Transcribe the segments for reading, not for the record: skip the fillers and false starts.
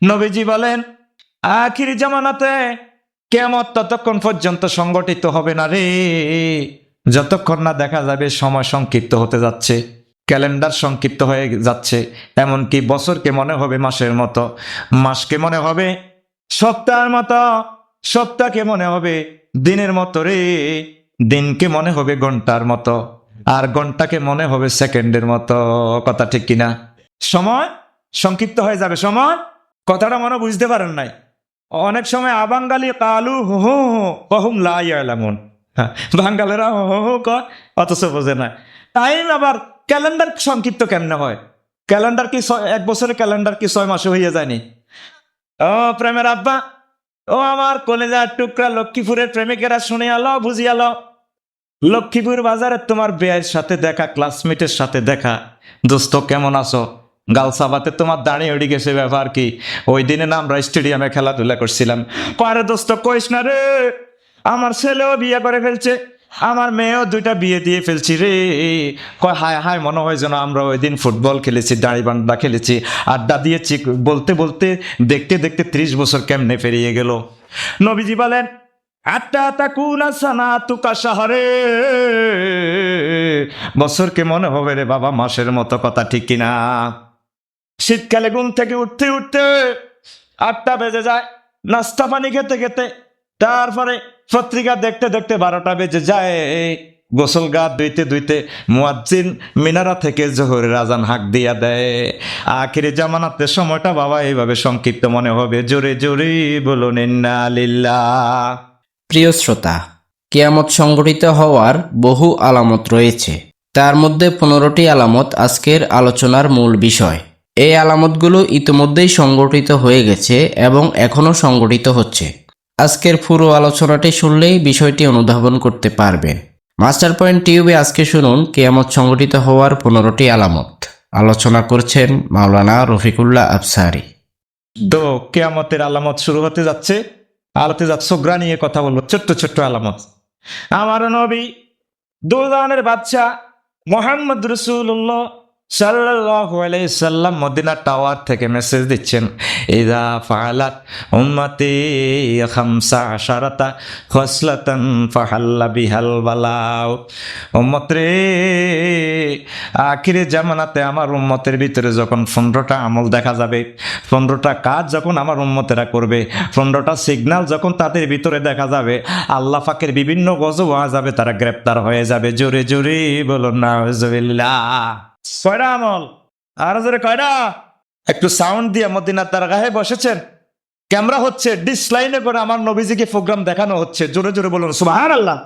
নবীজি বলেন আখির জামানাতে কিয়ামত ততক্ষণ পর্যন্ত সংগঠিত হবে না রে, যতক্ষণ না দেখা যাবে সময় সংক্ষিপ্ত হতে যাচ্ছে, ক্যালেন্ডার সংক্ষিপ্ত হয়ে যাচ্ছে। এমনকি বছরকে মনে হবে মাসের মতো, মাসকে মনে হবে সপ্তাহের মতো, সপ্তাহকে মনে হবে দিনের মতো রে, দিনকে মনে হবে ঘন্টার মতো, আর ঘন্টাকে মনে হবে সেকেন্ডের মতো। কথা ঠিক কিনা? সময় সংক্ষিপ্ত হয়ে যাবে। সময় কথাটা মনে বুঝতে পারেন নাই। অনেক সময় আবাঙ্গালি কালু হো হো কহুম লা ইয়ালামুন, বাঙ্গালেরা হো হো হো কয় অথচ বোঝে না। টাইম আবার ক্যালেন্ডার সংক্ষিপ্ত কেমনে হয়? ক্যালেন্ডার কি এক বছরের ক্যালেন্ডার কি 6 মাসে হয়ে যায়নি? ও প্রেমের আব্বা, ও আমার কলেজার টুকরা লক্ষ্মীপুরের প্রেমিকেরা, শুনে আলো বুঝি আলো। লক্ষ্মীপুর বাজারে তোমার বেয়ের সাথে দেখা, ক্লাসমেটের সাথে দেখা। দোস্ত কেমন আছো? গালসাবাতে তোমার দাঁড়িয়ে উড়ে গেছে, ব্যাপার কি? ওই দিনে না আমরা স্টেডিয়ামে খেলাধুলা করছিলাম। পারে দোস্ত কইস না রে, আমার ছেলেও বিয়ে করে ফেলছে, আমার মেয়েও 2টা বিয়ে দিয়ে ফেলছি রে। কয় হায় হায়, মনে হয় যেন আমরা ওই দিন ফুটবল খেলেছি, দাড়ি বান্ডা খেলেছি, আড্ডা দিয়েছি। বলতে বলতে দেখতে দেখতে 30 বছর কেমনে পেরিয়ে গেল। নবীজি বলেন আত্তা তাকুনা সানাতুকা শাহরে, বছরকে মনে হবে রে বাবা মাসের মতো। কথা ঠিক কিনা? শীতকালে ঘুম থেকে উঠতে উঠতে 8টা বেজে যায়, নাস্তা পানি খেতে খেতে, তারপরে পত্রিকা দেখতে দেখতে 12টা বেজে যায়, গোসল গা ধুইতে ধুইতে মুয়াজ্জিন মিনারা থেকে জোহরের আজান হাঁক দিয়া দেয়। আখিরে জামানাতে সময়টা বাবা এইভাবে সংক্ষিপ্ত মনে হবে। জোরে জোরে বলুন ইন্না লিল্লাহ। প্রিয় শ্রোতা, কিয়ামত সংঘটিত হওয়ার বহু আলামত রয়েছে। তার মধ্যে 15টি আলামত আজকের আলোচনার মূল বিষয়। এই আলামতগুলো ইতিমধ্যেই সংঘটিত হয়ে গেছে এবং এখনও সংঘটিত হচ্ছে। আজকের পুরো আলোচনাটি শুনলেই বিষয়টি অনুধাবন করতে পারবেন। মাস্টার পয়েন্ট টিউবে আজকে শুনুন কিয়ামত সংঘটিত হওয়ার 15টি আলামত। আলোচনা করছেন মাওলানা রফিকুল্লাহ আফসারী। তো কেয়ামতের আলামত শুরু হতে যাচ্ছে। আলোতে যাচ্ছে সোগ্রা নিয়ে কথা বলবো, ছোট্ট ছোট্ট আলামত। আমার নবী দুজানের বাদশা মোহাম্মদ রাসূলুল্লাহ সাল্লাল্লাহু আলাইহি সাল্লাম মদিনা টাওয়ার থেকে মেসেজ দিচ্ছেন, ইযা ফাআলাত উম্মতি খামসা আশারাতা খসলাতান ফাহাল্লা বিহাল বালাও। উম্মত রে, আখিরে জামানাতে আমার উম্মতের ভিতরে যখন 15টা আমল দেখা যাবে, 15টা কাজ যখন আমার উম্মতেরা করবে, 15টা সিগন্যাল যখন তাদের ভিতরে দেখা যাবে, আল্লাহ পাকের বিভিন্ন গজব হওয়া যাবে, তারা গ্রেপ্তার হয়ে যাবে। জোরে জোরে বলুন নাউজুবিল্লাহ। 6টা আমল। আর জোরে কয়টা? একটু সাউন্ড দিয়ে মদিনার দরগাহে বসেছেন, ক্যামেরা হচ্ছে, ডিসলাইনে করে আমার নবীজিকে প্রোগ্রাম দেখানো হচ্ছে। জোরে জোরে বলুন সুবহানাল্লাহ।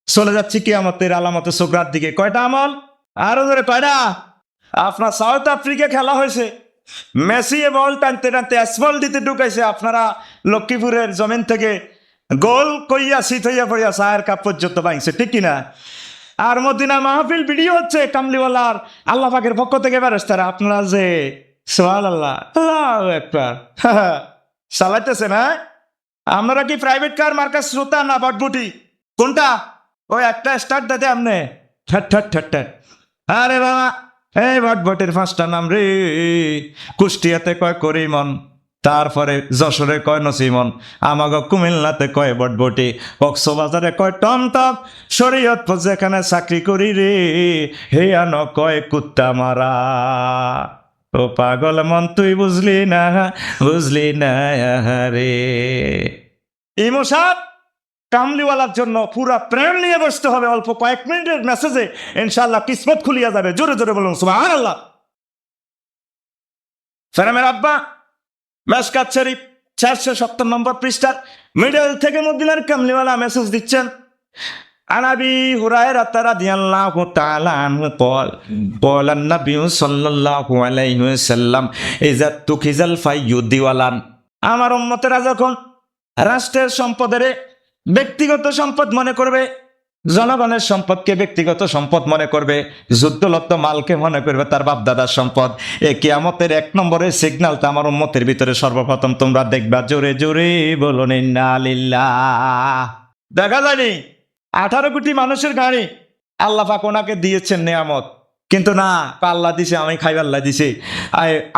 চলে যাচ্ছি কিয়ামতের আলামতে সুগরার দিকে। কয়টা আমল? আরো জোরে কয়টা? আপনার সাউথ আফ্রিকা খেলা হয়েছে, মেসি বল টানতে টানতে অ্যাসবল দিতে ঢুকাইছে, আপনারা লক্ষ্মীপুরের জমিন থেকে গোল কইয়া শীত হইয়া পড়িয়া চায়ের কাপ পর্যন্ত ভাঙছে, ঠিক কিনা? আর মদিনা মাহফিল ভিডিও হচ্ছে কামলিওয়ালার, আল্লাহ পাকের পক্ষ থেকে ফেরেশতারা, আপনারা যে সুবহানাল্লাহ আল্লাহু আকবার চালাইতেছে না। আপনারা কি প্রাইভেট কার মার্কা শ্রোতা না বটবুটি? কোনটা? ওই একটা স্টার্ট দিতে আমনে ঠট ঠট ঠট ঠট। আরে বাবা, এই বটবটের 5টা নাম রে। কুষ্টিয়াতে কয় করিমন, তারপরে যশোরে কয় নসিমন, আমাগো কুমিল্লাতে কয় বটবটি, কক্সবাজারে কয় টমটম, শরীয়তপুর যেখানে চাকরি করি রে হেয়ানো কয় কুত্তা মারা। ও পাগল মন তুই বুঝলি না, বুঝলি না রে। ইমো সাহেব, কামলিওয়ালার জন্য পুরা প্রেম নিয়ে বসতে হবে। অল্প কয়েক মিনিটের মেসেজে ইনশাআল্লাহ কিসমত খুলিয়া যাবে। জোরে জোরে বলুন সুবহানাল্লাহ। ফেরামের আব্বা, মেশকাত শরীফ 470 নম্বর পৃষ্ঠার মিডল থেকে মদিনার কামলিওয়ালা মেসেজ দিচ্ছেন। আনাবি হুরায়রা রাদিয়াল্লাহু তাআলা আনহু قال قال النبي صلى الله عليه وسلم اذا تخذل فيديوالان। আমার উম্মতেরা যখন রাষ্ট্রের সম্পদের ব্যক্তিগত সম্পদ মনে করবে, জনগণের সম্পদকে ব্যক্তিগত সম্পদ মনে করবে, যুদ্ধলব্ধ মালকে মনে করবে তার বাপ দাদার সম্পদ, এ কিয়ামতের 1 নম্বরের সিগন্যালটা আমার উম্মতের ভিতরে সর্বপ্রথম তোমরা দেখবা। জোরে জোরে বলুন ইন্না লিল্লাহ। দেখা যায়নি 18 কোটি মানুষের গাড়ি, আল্লাহ পাক ওনাকে দিয়েছেন নেয়ামত। কিন্তু না, আল্লাহ দিছে, আমি খাই আল্লাহ দিছে।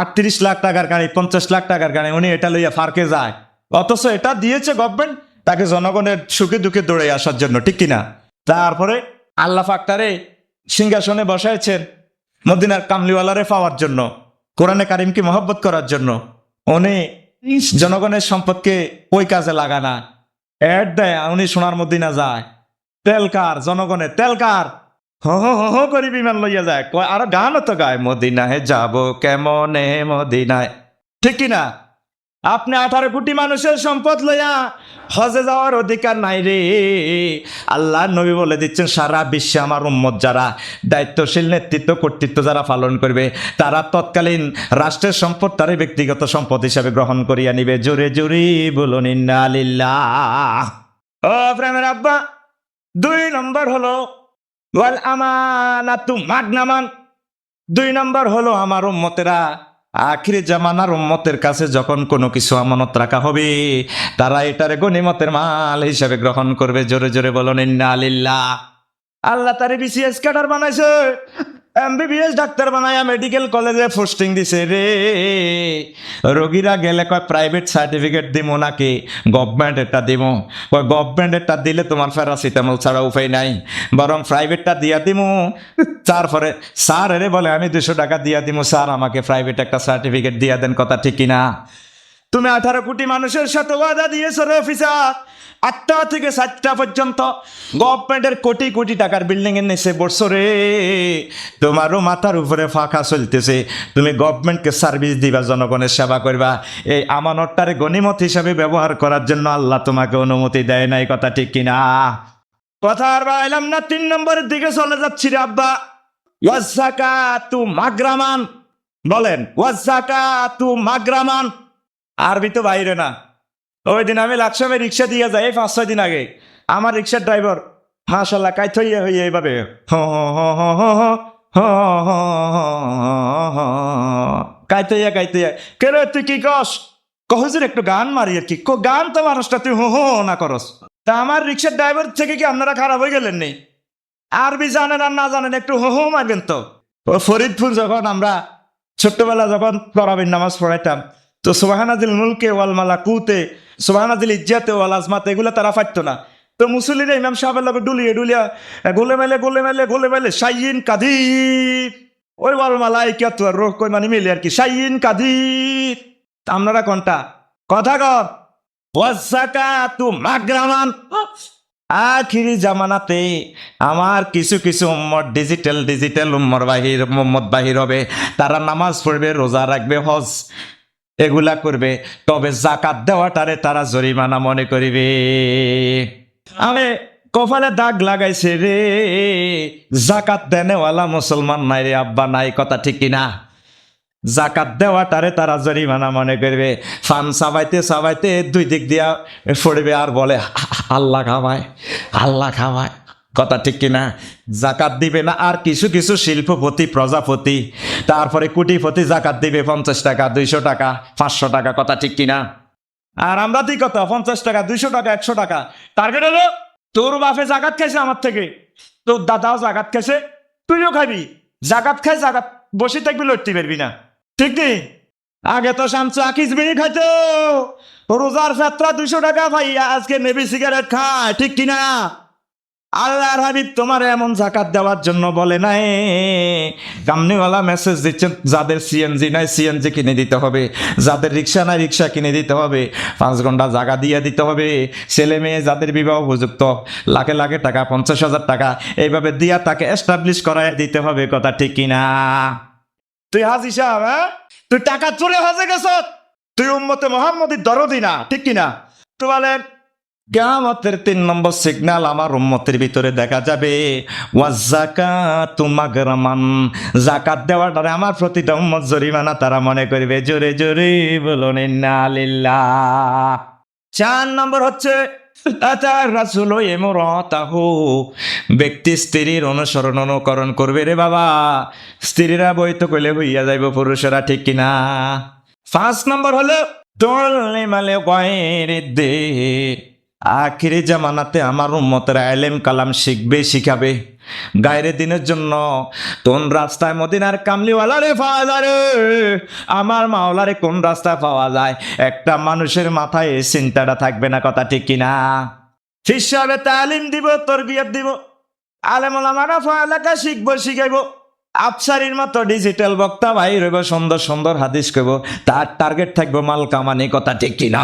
38 লাখ টাকার গাড়ি, 50 লাখ টাকার গাড়ি, উনি এটা লইয়া ফার্কে যায়। অথচ এটা দিয়েছে গভর্নমেন্ট তাকে জনগণের সুখে দুঃখে দৌড়ে আসার জন্য, ঠিক কিনা? তারপরে আল্লাহ ফাকতারে সিংহাসনে বসাইছেন মদিনার কামলিওয়ালারে পাওয়ার জন্য, কোরআনে কারিমকে মহব্বত করার জন্য। উনি জনগণের সম্পদকে ওই কাজে লাগানা, অ্যাড দেয়, উনি সোনার মদিনা যায়, তেলকার জনগণের তেলকার হো হো হো হো করে বিমান লইয়া যায়, কয় আর গানও তো গায়, মদিনায় যাব কেমনে মদিনায়, ঠিক কিনা? আপনি 18 কোটি মানুষের সম্পদ লইয়া হজে যাওয়ার অধিকার নাই রে। আল্লাহ নবী বলে দিচ্ছেন, সারা বিশ্বে আমার উম্মত যারা দায়িত্বশীল নেতৃত্ব কর্তৃত্ব যারা পালন করবে, তারা তৎকালীন রাষ্ট্রের সম্পদ তারা ব্যক্তিগত সম্পদ হিসাবে গ্রহণ করিয়া নিবে। জোরে জোরে বলুন ইন্না লিল্লাহ। ও প্রেমের আব্বা, 2 নম্বর হলো ওয়াল আমানাতু মাগনামান। 2 নম্বর হলো আমার উম্মতেরা আখিরি জামানার উম্মতের কাছে যখন কোনো কিছু আমানত রাখা হবে, তারা এটারে গনিমতের মাল হিসাবে গ্রহণ করবে। জোরে জোরে বলুন ইন্না লিল্লাহ। আল্লাহ তারে বিসিএস ক্যাডার বানাইছে, এমবিবিএস ডাক্তার বানায়া মেডিকেল কলেজে পোস্টিং দিছে রে। রোগীরা গেলে কয় প্রাইভেট সার্টিফিকেট দিব নাকি গভর্নমেন্ট এটা দিব? কয় গভর্নমেন্ট এটা দিলে তোমার প্যারাসিটামল ছাড়া উপায় নাই, বরং প্রাইভেটটা দিয়া দিব। তারপরে স্যার এরে বলে আমি 200 টাকা দিয়া দিব, স্যার আমাকে প্রাইভেট একটা সার্টিফিকেট দিয়া দেন, কথা ঠিক কিনা? তুমি 18 কোটি মানুষের সাথে ওয়াদা দিয়েছো রে অফিসার, 8টা থেকে 7টা পর্যন্ত গভর্নমেন্টের কোটি কোটি টাকার বিল্ডিং এর নিচে বসছো রে। তোমারও মাথার উপরে ফাঁকা চলতেছে, তুমি গভর্নমেন্টকে সার্ভিস দিবা, জনগণের সেবা করবা, এই আমানতটারে গনিমত হিসাবে ব্যবহার করার জন্য আল্লাহ তোমাকে অনুমতি দেয় নাই, কথা ঠিক কিনা? কথা আর বাইলাম না, 3 নম্বরের দিকে চলে যাচ্ছি রে আব্বা। ওয়াজ্জাকাতু মাগরামান, বলেন ওয়াজ্জাকাতু মাগরামান। আরবি তো বাইরে না। ওই দিন আমি লাকসামে রিক্সা দিয়ে যাই, 5-6 দিন আগে। আমার রিক্সার ড্রাইভার হাসাল্লাহ কাইত হইয়া হইয়া এইভাবে কাইতে কেন তুই কি কস? কহজের একটু গান মারি আর কি, গান তো মানুষটা তুই হো হো না করস। তা আমার রিক্সার ড্রাইভার থেকে কি আপনারা খারাপ হয়ে গেলেন নি? আরবি জানেন আর না জানেন একটু হো হো মারবেন তো। ও ফরিদপুর যখন আমরা ছোট্টবেলা যখন তরাবির নামাজ পড়াইতাম, তো সুবহানাজিল মুলকে ওয়াল মালাকুতে, সুবহানাজিল ইজ্জাতে ওয়াল আজমাতে, এগুলো তারা পারতো না। তো মুসল্লিরা ইমাম সাহেবের লগে ডুলিয়ে ডুলিয়া গোলে মেলে শাইন কাদির, ওই ওয়াল মালাইকাতু আর রূহ কই মানে মিলে আর কি, শাইন কাদির। আপনারা কোনটা কথা কর? ওয়াজ্জাকাতু মাগরামান। আখিরি জামানাতে আমার কিছু কিছু উম্মত ডিজিটাল উম্মত বাহির হবে, তারা নামাজ পড়বে, রোজা রাখবে, হজ এগুলা করবে, তবে জাকাত দেওয়াটারে তারা জরিমানা মনে করিবে। আমি কপালে দাগ লাগাইছে রে, জাকাত দেনেওয়ালা মুসলমান নাই রে আব্বা, নাই, কথা ঠিক কিনা? জাকাত দেওয়াটারে তারা জরিমানা মনে করবে। ফান চাবাইতে চাবাইতে 2 দিক দিয়া পড়বে আর বলে আল্লাহ খামায়, আল্লাহ খামায়, কথা ঠিক কিনা? জাকাত দিবে না। আর কিছু কিছু শিল্পপতি, প্রজাপতি, তারপরে কোটিপতি জাকাত দিবে 50 টাকা, 200 টাকা, 500 টাকা, কথা ঠিক কিনা? আর আমরা দিই কত? 50 টাকা, 200 টাকা, 100 টাকা। টার্গেট হলো তোর বাপে জাকাত খাইছে আমার থেকে, তোর দাদাও জাকাত খাইছে, তুইও খাবি। জাকাত খাই জাকাত বসে থাকবি, লড়তে পারবি না, ঠিক নেই? আগে তো শামসু আকিস বিড়ি খাইতো, রোজার ফেতরা 200 টাকা ভাইয়া, আজকে নেবি সিগারেট খায়, ঠিক কিনা? আল্লাহর হাবিব তোমার এমন জাকাত দেওয়ার জন্য বলে নাই। কামনিওয়ালা মেসেজ দিচ্ছেন, যাদের সিএনজি নাই সিএনজি কিনে দিতে হবে, যাদের রিক্সা নাই রিক্সা কিনে দিতে হবে, 5 ঘন্টা জায়গা দিয়ে দিতে হবে, ছেলে মেয়ে যাদের বিবাহ উপযুক্ত লাখে লাখে টাকা, 50,000 টাকা এইভাবে দিয়া তাকে এস্টাবলিশ করায় দিতে হবে, কথা ঠিক কিনা? তুই হাজি সাহেব, হ্যাঁ, তুই টাকা চুরে হজে গেছ, তুই উম্মতে মুহাম্মদীর দরদি না, ঠিক কিনা? তো বলেন কিয়ামতের 3 নম্বর সিগন্যাল আমার উম্মতের ভিতরে দেখা যাবে, ওয়াজ্জাকাতু মাগরামান, জাকাত দেওয়াটারে আমার প্রতিটা উম্মত জরিমানা তারা মনে করবে। জোরে জোরে বলুন ইন্না লিল্লাহ। 4 নম্বর হচ্ছে আতার রাসূল ইমরাতাহু, ব্যক্তি স্ত্রীর অনুকরণ করবে রে বাবা। স্ত্রীরা বইত কইলে হইয়া যাইব পুরুষেরা, ঠিক কিনা? 5 নম্বর হলো তোলে মালে গয়রে দে, আখিরি জামানাতে আমার উম্মতেরা ইলম কালাম শিখবে, শিখাবে, গায়ের দিনের জন্য কোন রাস্তায় মদিনার কামলিওয়ালারে পাওয়া যায় রে? আমার মাওলারে কোন রাস্তায় পাওয়া যায়? একটা মানুষের মাথায় এই চিন্তাটা থাকবে না, কথা ঠিক কিনা? হিসাবে তালিম দিব, তরবিয়ত দিব, আলেম ওলামারা পড়ালেখা শিখবো, শিখাইবো। আফসারির মতো ডিজিটাল বক্তা ভাই রইব, সুন্দর সুন্দর হাদিস কইব, তার টার্গেট থাকবো মাল কামানি, কথা ঠিক কিনা?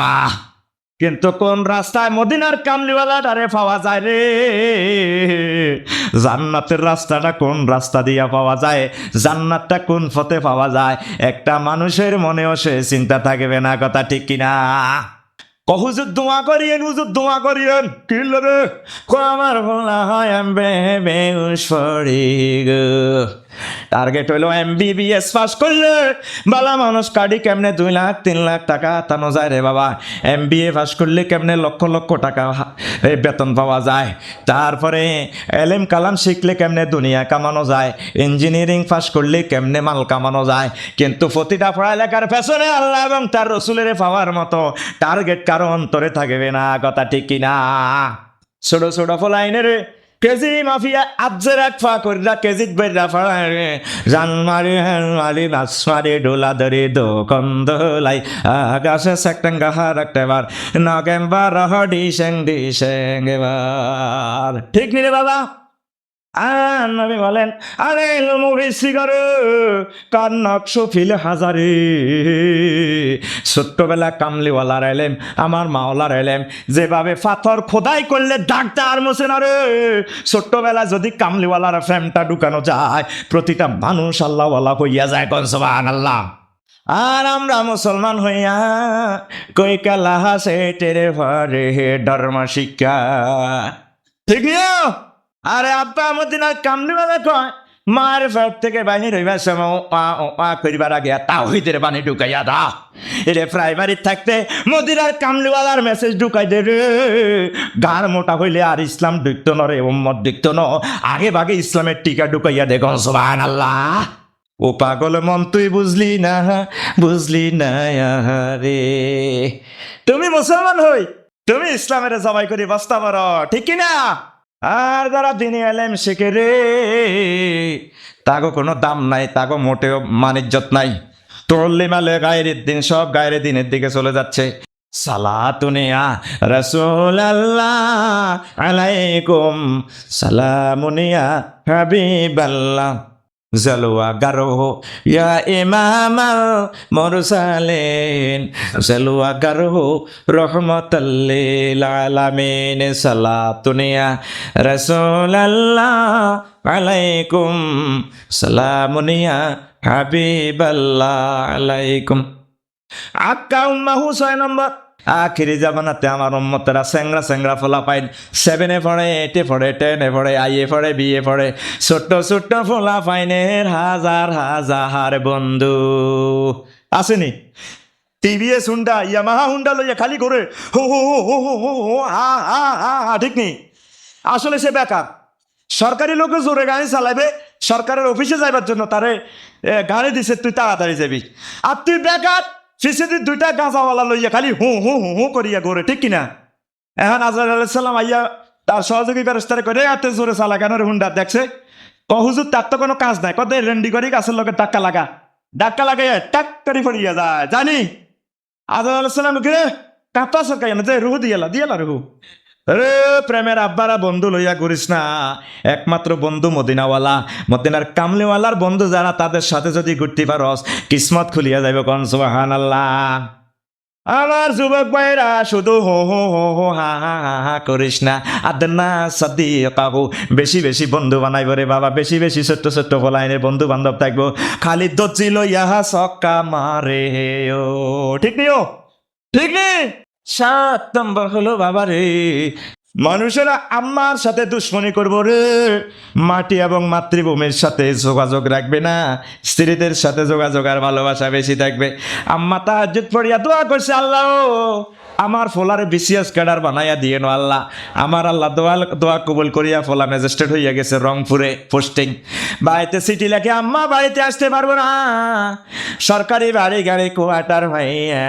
কিন্তু কোন রাস্তায় মদিনার কামলিওয়ালাটারে পাওয়া যায় রে? জান্নাতের রাস্তাটা কোন রাস্তা দিয়া পাওয়া যায়? জান্নাতটা কোন পথে পাওয়া যায়? একটা মানুষের মনেও সে চিন্তা থাকবে না, কথা ঠিক কিনা? হুজুর দোয়া করিয়েন, হুজুর দোয়া করিয়েন। কি রে? আমার ভোলা হয় বেউস পড়ি গো। টার্গেট হইলো MBBS পাস করলে বালা মানুষ কাটি কেমনে 2 লাখ 3 লাখ টাকা হাতানো যায় রে বাবা। MBA পাস করলে কেমনে লক্ষ লক্ষ টাকা বেতন পাওয়া যায়। তারপরে এলেম কালাম শিখলে কেমনে দুনিয়া কামানো যায়। ইঞ্জিনিয়ারিং পাস করলে কেমনে মাল কামানো যায়। কিন্তু প্রতিটা পড়ালেখার পেছনে আল্লাহ এবং তার রসুলের পাওয়ার মতো টার্গেট কারো অন্তরে থাকবে না, কথা ঠিক কিনা? ছোট ছোট ফলাইনের কেজি মাফিয়া আজের এক ফা করিলা কেজিত বেড়া ফাড়ায় জান মারি হ্যান মারি নাচ মারি ডোলা ধরে দোকন্দলাই আকাশে সেক্টাঙ্গা হার একটা বার নগেম্বর ডিসেং এবার। ঠিক নি রে বাবা? নবী বলেন, আরে মুরিসি করে কার নকশ ফিল হাজারে। ছোট্টবেলা কামলিওয়ালার এলেম, আমার মাওলার এলেম, যেভাবে পাথর খোদাই করলে দাগটা আর মোছে না রে। ছোট্টবেলা যদি কামলিওয়ালার ফ্রেমটা ঢুকানো যায়, প্রতিটা মানুষ আল্লাহওয়ালা হইয়া যায়, কোন সুবহানাল্লাহ। আর আমরা মুসলমান হইয়া কই কালা হাসে টেরে ভরে ধর্ম শিক্ষা। ঠিক না? আরে আব্বা মদিনার কামলিওয়ালা কয় মার ফের থেকে বাহির হইবার সময় করিবার আগে তাওহীদের বাণী ঢুকাইয়া দাও। এরে প্রাইমারি থাকতে মদিনার কামলিওয়ালার মেসেজ ঢুকাই দে রে। গার মোটা হইলে আর ইসলাম ঢুকত ন রে, উম্মত ঢুকত ন। আগে ভাগে ইসলামের টিকা ঢুকাইয়া দে, সুবহানাল্লাহ। ও পাগল মন তুই বুঝলি না, বুঝলি না রে। তুমি মুসলমান হই, তুমি ইসলামের জবাই করে বাস্তা পারো, ঠিক কিনা? আর যারা দিনে এলেম শিখে রে, তাগো কোনো দাম নাই, তাগো মোটেও মানিজ্জত নাই। তোরলি মালে গায়ের দিন সব গায়ের দিনের দিকে চলে যাচ্ছে। সালাতুনিয়া রাসূলুল্লাহ আলাইকুম, সালামুনিয়া হাবিবাল্লাহ, জালওয়া গারো ইয়া ইমামাল মুরসালিন, জালওয়া গারো রহমাতাল্লিল আলামিন, সালাতুনিয়া রাসূলুল্লাহ আলাইকুম, সালামুনিয়া হাবিবাল্লাহ আলাইকুম। আক্কা উম্মাহু 6 নম্বর। আখিরি জামানাতে আমার উম্মতেরা স্যাংরা স্যাংরা ফোলা পাইন 7-এ পড়ে, 8-এ পড়ে, 10-এ পড়ে, আইএ পড়ে, বিএ পড়ে, ছোট্ট ছোট্ট ফোলা পাইনের হাজার হাজার বন্ধু আসেনি। টিভিএস হুন্ডা, ইয়ামাহা হুন্ডা লইয়া খালি করে হো হো হো হো হো হো হো হা হা হা হা, ঠিক নেই। আসলে সে বেকার। সরকারি লোকে জোরে গাড়ি চালাবে, সরকারের অফিসে যাইবার জন্য তারে গাড়ি দিছে, তুই তাড়াতাড়ি যাবি। আর তুই বেকার, ফিসেদি 2টা গাঁজাওয়ালা লইয়া খালি হু হু হু হু করিয়া ঘরে, ঠিক কিনা? এখন আজরাইল আলাইহিস সালাম আইয়া তার সহযোগী ফেরেশতারে কই রে এত জোরে চালা কেন রে হুন্ডা? দেখছে হুজুর তার তো কোনো কাজ নাই, কত রেন্ডি করি গাছের লোকের ধাক্কা লাগা, ধাক্কা লাগাইয়া টাক করে পড়িয়া যায়, জানি। আজরাইল আলাইহিস সালাম কে কাঁপা সরকাই না যে রুহু দিয়ালা রুহু। রে প্রেমের আব্বারা বন্ধু লইয়া ঘুরিস না, একমাত্র বন্ধু মদিনাওয়ালা, মদিনার কামলিওয়ালার বন্ধু যারা, তাদের সাথে যদি ঘুরতে পারস কিসমত খুলিয়া যাইব, কোন সুবহানাল্লাহ। আমার যুবক ভাইরা শুধু হো হো হো হো হা হা হা হা করিস না, আদনা সাদিকাহু, বেশি বেশি বন্ধু বানাইব রে বাবা, বেশি বেশি ছোট্ট ছোট্ট ফলাইনের বন্ধু বান্ধব থাকবো, খালি দর্জি লইয়া সক্কা মারে ও, ঠিক নেই? ও ঠিক নেই। 7 নম্বর হলো বাবা রে, মানুষেরা আম্মার সাথে দুশ্মনী করবো রে, মাটি এবং মাতৃভূমির সাথে যোগাযোগ রাখবে না, স্ত্রীদের সাথে যোগাযোগ আর ভালোবাসা বেশি থাকবে। আম্মা তাহাজ্জুদ পড়িয়া দোয়া করছে, আল্লাহ আমার ফোলারে বিসিএস ক্যাডার বানাইয়া দিয়ে নো আল্লাহ। আমার আল্লাহ দোয়া কবুল করিয়া ফোলা ম্যাজিস্ট্রেট হইয়া গেছে রংপুরে পোস্টিং। বাড়িতে সিটি লেখে আম্মা বাড়িতে আসতে পারবো না, সরকারি বাড়ি গাড়ি কোয়ার্টার ভাইয়া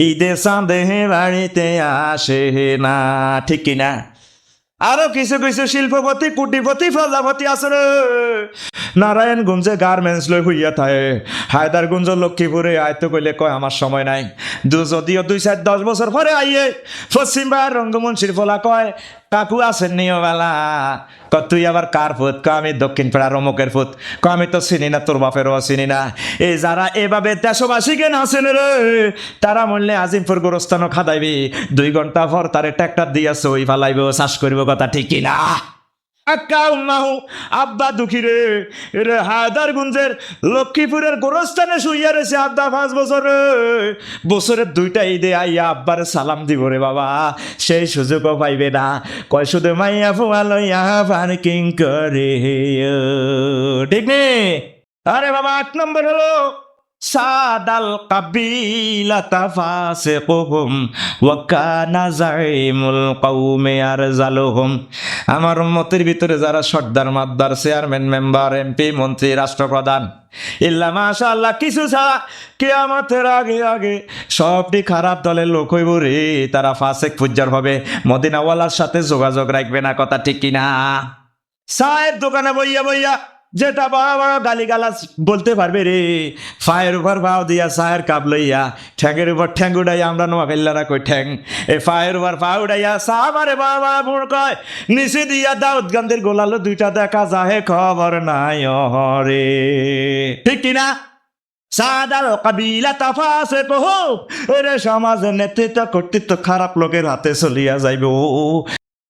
ঈদে সন্দেহে বাড়িতে আসে না, ঠিক কিনা? আরো কিছু কিছু শিল্পপতি কোটিপতি প্রজাপতি আছে রে নারায়ণগঞ্জে গার্মেন্টস লই হইয়া থাকে হায়দারগঞ্জ লক্ষ্মীপুরে আয়তো কইলে কয় আমার সময় নাই যদিও 2-4-10 বছর পরে আইয়ে পশ্চিম বাহার রঙ্গমঞ্চির ফলা কয় কাকু আছেন নিও বেলা তুই আবার কার ফুত আমি দক্ষিণ পাড়ার অমুকের ফুত আমি তো চিনি না তোর বাপেরও চিনি না এই যারা এভাবে দেশবাসীকে না চেনে রে তারা মরলে আজিমপুর গোরস্থানও খাদাইবি 2 ঘন্টা পর তারে ট্র্যাক্টর দিয়া সই ফালাইব চাষ করবো কথা ঠিক কিনা আব্বা দুঃখী রে হায়দারগঞ্জের লক্ষ্মীপুরের গোরস্থানে শুইয়া রয়েছে আব্বা 5 বছর বছরের 2টা ঈদে আইয়া আব্বারে সালাম দিব রে বাবা সেই সুযোগও পাইবে না কয় শুধু মাইয়া ফুয়া লইয়া পার্কিং করে ঠিক নেই আরে বাবা 8 নম্বর হলো সাদাল কাবিলা তাফাসিকুহুম ওয়া কানা যাইমুল কওমে আরজালুহুম আমার উম্মতের ভিতরে যারা সর্দার মাদ্দার চেয়ারম্যান মেম্বার এমপি মন্ত্রী রাষ্ট্রপ্রধান ইল্লা মাশাআল্লাহ কিছু ছাড়া কিয়ামতের আগে আগে সবটি খারাপ দলের লোক হইব রে তারা ফাসেক ফুজ্জার হবে মদিনাওয়ালার সাথে যোগাযোগ রাখবে না কথা ঠিক কিনা চায়ের দোকানে বইয়া বইয়া যেটা বড় বড় গালিগালাজ বলতে পারবে রে ফায়ের উপর ভাও দিয়া চায়ের কাপ লইয়া ঠ্যাঙের উপর ঠ্যাং উড়াইয়া আমরা নোয়াখাইলারা কই ঠ্যাং এ ফায়ের উপর পা উড়াইয়া চা মারে বড় বড় ভোর কয় নিচে দিয়া দাউদ গান্ধীর গোলালো 2টা দেখা যাহে খবর নাই হরে ঠিক কিনা সাদাল কাবিলা তাফাসিকুহুম এরে সমাজের নেতৃত্ব কর্তৃত্ব খারাপ লোকের হাতে চলিয়া যাইব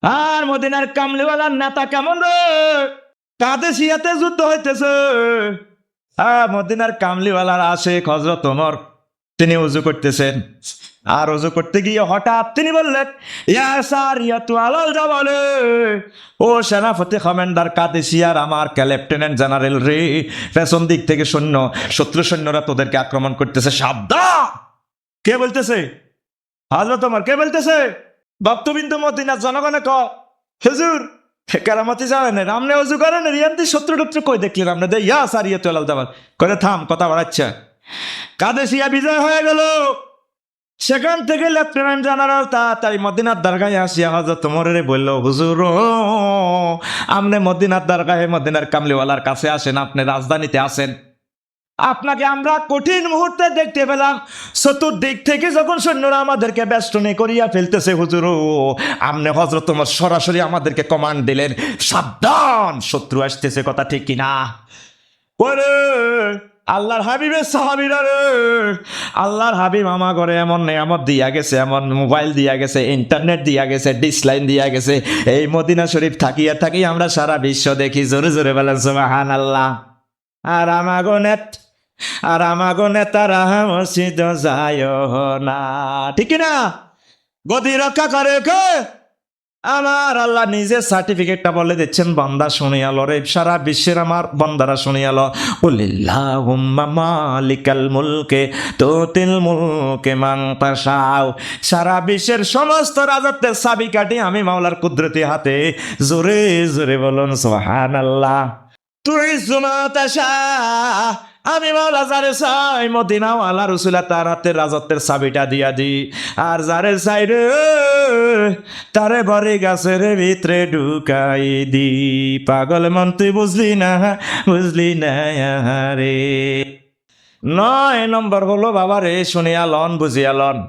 আর মদিনার কামলিওয়ালার নেতা কেমন রে কাদেশিয়াতে যুদ্ধ হইতেছে মদিনার কামলিওয়ালার আশেক হযরত ওমর তিনি ওযু করতেছেন আর ওযু করতে গিয়ে হঠাৎ তিনি বললেন ইয়া সারিয়াতু আলাল জাবালে ও সেনাপতি কমান্ডার কাদেশিয়ার আমার লেফটেন্যান্ট জেনারেল রে পেছন দিক থেকে শত্রু সৈন্যরা তোদেরকে আক্রমণ করতেছে সাবধান কে বলতেছে হযরত ওমর কে বলতেছে ভক্তবিন্দু মদিনার জনগণে ক হুজুর কেরামতি জানেন রামনে অজু করেন রিয়ান্তি শত্রু টত্রু কই দেখলি রামনে দে ইয়া সারিয়ে তোলাল দাবার করে থাম কথা বাড়াচ্ছে কাদেশিয়া বিজয় হয়ে গেল সেখান থেকে লেফটেন্যান্ট জেনারেল তাড়াতাড়ি মদিনার দরগাহে আসিয়া হযরত ওমরে বলল হুজুর আপনি মদিনার দরগাহে মদিনার কামলিওয়ালার কাছে আসেন আপনি রাজধানীতে আসেন আপনাকে আমরা কঠিন মুহূর্তে দেখতে পেলাম চতুর্দিক থেকে যখন সৈন্যরা আমাদেরকে বেষ্টনী করিয়া ফেলতেছে হুজুর আপনি হযরত ওমর সরাসরি আমাদেরকে কমান্ড দিলেন সাবধান শত্রু আসতেছে কথা ঠিক কিনা ওরে আল্লাহর হাবিবের সাহাবীরা রে আল্লাহর হাবিব আমা করে এমন নেয়ামত দিয়া গেছে এমন মোবাইল দিয়া গেছে ইন্টারনেট দিয়া গেছে ডিসলাইন দিয়া গেছে এই মদিনা শরীফ থাকিয়া থাকি আমরা সারা বিশ্ব দেখি জোরে জোরে বলেন সুবহানাল্লাহ আর আমাগো নেতারা মসজিদ যায় না ঠিক না গদি রক্ষা করে কে আমার আল্লাহ নিজের সার্টিফিকেটটা বলে দিচ্ছেন বান্দা শুনিয়ালো রে সারা বিশ্বের আমার বান্দারা শুনিয়ালো কুলিল্লাহুম্মা মালিকাল মুলকে তুতিল মুলকে মান তাশাউ সারা বিশ্বের সমস্ত রাজত্বের চাবিকাঠি আমি মাওলার কুদরতি হাতে জোরে জোরে বলুন সুবহানাল্লাহ তুই সুমাতাশা আমি মাওলা যারে চাই মদিনাওয়ালা রাসূল তার হাতে রাজত্বের চাবিটা দিয়া দি আর যারে চাই রে তারে বড়ি গাছের ভিতরে ঢুকাই দি পাগল মন তুই বুঝলি না রে 9 নম্বর হলো বাবা রে শুনিয়া লন বুঝিয়া লন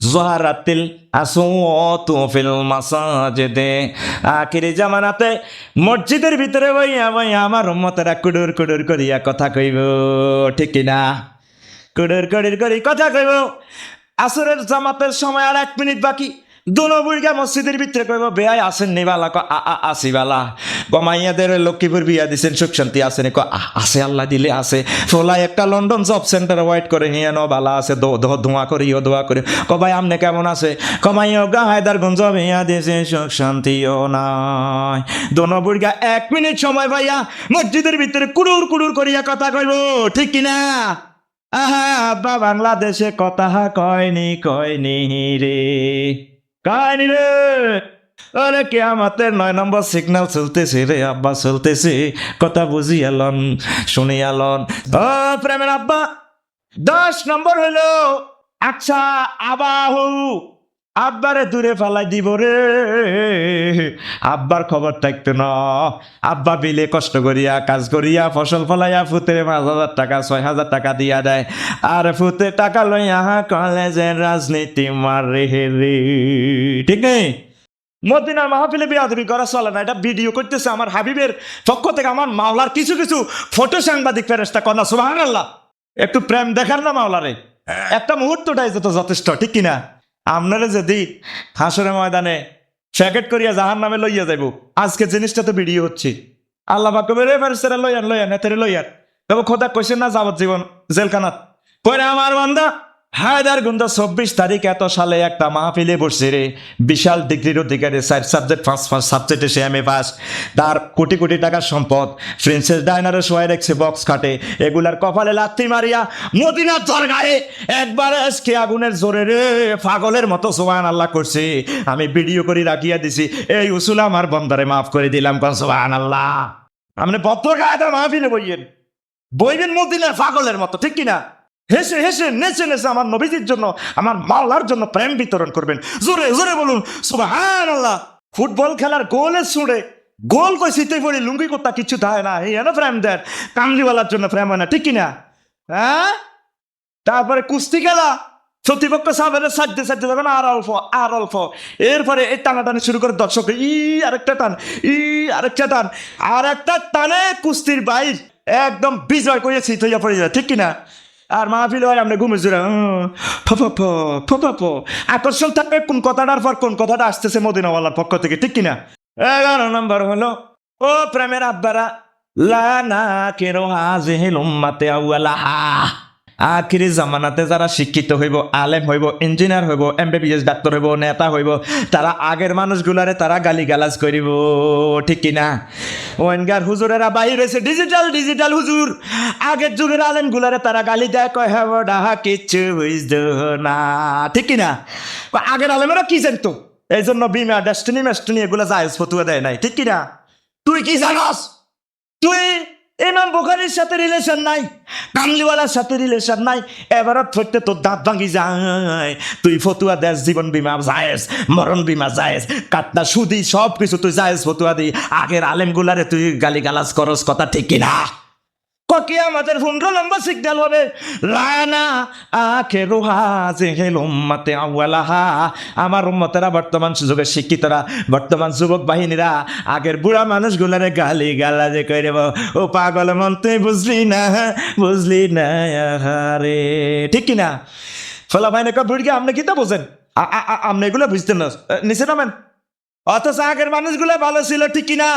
জোহারাতিল আসওয়াতু ফিল মাসাজিদে আখিরি জামানাতে মসজিদের ভিতরে বইয়া আমার উম্মতেরা কুডুর কুডুর করিয়া কথা কইব ঠিক কিনা কুডুর কুডুর করি কথা কইব আসরের জামাতের সময় আর 1 মিনিট বাকি দুনো বুড়িগা মসজিদের ভিতরে কইব বেয়াই আসেন নি বালা ক আসি বালা গমাইয়াদের লক্ষ্মীপুর বিয়া দিছেন সুখ শান্তি আসেনি ক আছে আল্লাহ দিলে আছে ফলাই একটা লন্ডন জব সেন্টারে ওয়াইট করে নিয়ে নো বালা আছে ধোঁয়া করিও দোয়া করে ক ভাই আমনে কেমন আছে কমাইয়া গা হায়দারগঞ্জ বিয়া দিছে সুখ শান্তিও নাই দুনো বুড়িগা 1 মিনিট সময় ভাইয়া মসজিদের ভিতরে কুড়ুর কুড়ুর করিয়া কথা কইব ঠিক কিনা আহা আব্বা বাংলাদেশে কথা কয়নি রে কাহিনী রে আরে কিয়ামতের 9 নম্বর সিগন্যাল চলতেছে রে আব্বা চলতেছে কথা বুঝিয়ালন শুনিয়ালন ও প্রেমের আব্বা 10 নম্বর হলো আচ্ছা আবাহু আব্বারে দূরে ফালাই দিব রে, আব্বার খবর থাকতো না। আব্বা বিলে কষ্ট করিয়া কাজ করিয়া ফসল ফলাইয়া ফুতের 5,000 টাকা 6,000 টাকা দিয়া দেয়, আর ফুতে টাকা লইয়া কলেজের রাজনীতি মারে রে। ঠিক নেই? মদিনার মাহফিলে বিয়াদবি করা চলে না, এটা ভিডিও করতেছে আমার হাবিবের পক্ষ থেকে আমার মাওলার কিছু কিছু ফটো সাংবাদিক ফেরেশতা কন্যা, সুবহানাল্লাহ। একটু প্রেম দেখার না মাওলারে, একটা মুহূর্তটাই তো যথেষ্ট, ঠিক কিনা? আপনারা যদি হাসরের ময়দানে প্যাকেট করিয়া জাহান নামে লইয়া যাইব, আজকে জিনিসটা তো ভিডিও হচ্ছে, আল্লাহ পাক কবে রে ফেরেশতারা লইয়ান এতেরে লইয়ান, তবে খোদা কইছে না যাবজ্জীবন জেলখানাত। কইরে আমার বান্দা হায়দার গুন্দা 24 তারিখ এত সালে একটা মাহফিলে বসছে রে, বিশাল ডিগ্রির অধিকারী, 4 সাবজেক্ট 5 সাবজেক্টে সে এমএ পাস, তার কোটি কোটি টাকার সম্পদ, প্রিন্সেস ডায়নারে শোয়াই রেখেছে বক্স খাটে, এগুলার কপালে লাথি মারিয়া মদিনার দরগায়ে একবার আজকে আগুনের জোরে রে পাগলের মতো সুবহানাল্লাহ করছে। আমি ভিডিও করে রাখিয়া দিছি, এই উসুল আমার বন্দারে মাফ করে দিলাম, কোন সুবহানাল্লাহ। আপনি বদ্ধ গায়ে মাহফিলে বইবেন মদিনার পাগলের মতো, ঠিক কিনা? হেসে হেসে নেচে নেচে আমার নবীজির জন্য, আমার মাওলার জন্য প্রেম বিতরণ করবেন, জোরে জোরে বলুন সুবহানাল্লাহ। ফুটবল খেলার গোলে ছুড়ে গোল কই সিতে পড়ি লুঙ্গি কোতা কিছু দেয় না, এই এনে প্রেম দেন, কামলিওয়ালার জন্য প্রেম হয় না, ঠিক কিনা? হ্যাঁ, তারপরে কুস্তি খেলা, প্রতিপক্ষ সাবের সাজতে সাজতে যাবেন আর অল্প, এরপরে এই টানাটানি শুরু করে দর্শক, আরেকটা টান, আরেকটা টান, আর একটা টানে কুস্তির বাইর একদম বিজয় করে সিট হইয়া পড়ে যায়, ঠিক কিনা? আর মাহফিল হয় আমরা ঘুমে জুড়ে আকর্ষণ থাকবে কোন কথাটার পর কোন কথাটা আসতেছে মদিনাওয়ালার পক্ষ থেকে, ঠিক কিনা? 11 নম্বর হলো, ও প্রেমের আব্বারা, লানা কেরো হাজিহিল উম্মাতে আউয়ালাহা, আখিরি জামানাতে যারা শিক্ষিত হইব, আলেম হইব, ইঞ্জিনিয়ার হইব, এমবিবিএস ডাক্তার হইব, নেতা হইব, তারা আগের মানুষগুলারে তারা গালি গালাজ করিব, ঠিক কিনা? ওয়েনগার হুজুরেরা বাইর হয়েছে ডিজিটাল হুজুর, আগের যুগের আলেম গুলারে তারা গালি দেয়, কয় হ্যাঁ ডাহা কিচ্ছু বুঝতো না, ঠিক কিনা? আগের আলেমেরা কি জানতো, এই জন্য বিমা ডেস্টিনি মেস্টিনি এগুলা জায়েজ ফতুয়া দেয় নাই, ঠিক কিনা? তুই কি জানস? তুই ইমাম বুখারীর সাথে রিলেশন নাই, কামলিওয়ালার সাথে রিলেশন নাই, এবারত ফটতে তোর দাঁত ভাঙি যায়, তুই ফতুয়া দেশ জীবন বিমা জায়েজ, মরণ বিমা জায়েজ, কাটনা সুদি সব কিছু তুই জায়েজ ফতুয়া দি, আগের আলেম গুলারে তুই গালি গালাজ করস, কথা ঠিক কিনা? ককি আমাদের 15 নম্বর সিগন্যাল হবে, লানা আখিরু হাজিহিল উম্মাতি আউয়ালাহা, আমার উম্মতেরা, বর্তমান যুগের শিক্ষিতরা, বর্তমান যুবক বাহিনীরা আগের বুড়া মানুষগুলারে গালি গালাজে করে, ও পাগল মন তুই বুঝলি না রে, ঠিক কিনা? ফলা ভাই না বুড়ি আপনি কি তা বোঝেন, আপনি এগুলো বুঝতেন না, নিচে নামেন। অথচ আগের মানুষগুলো ভালো ছিল, ঠিক কিনা?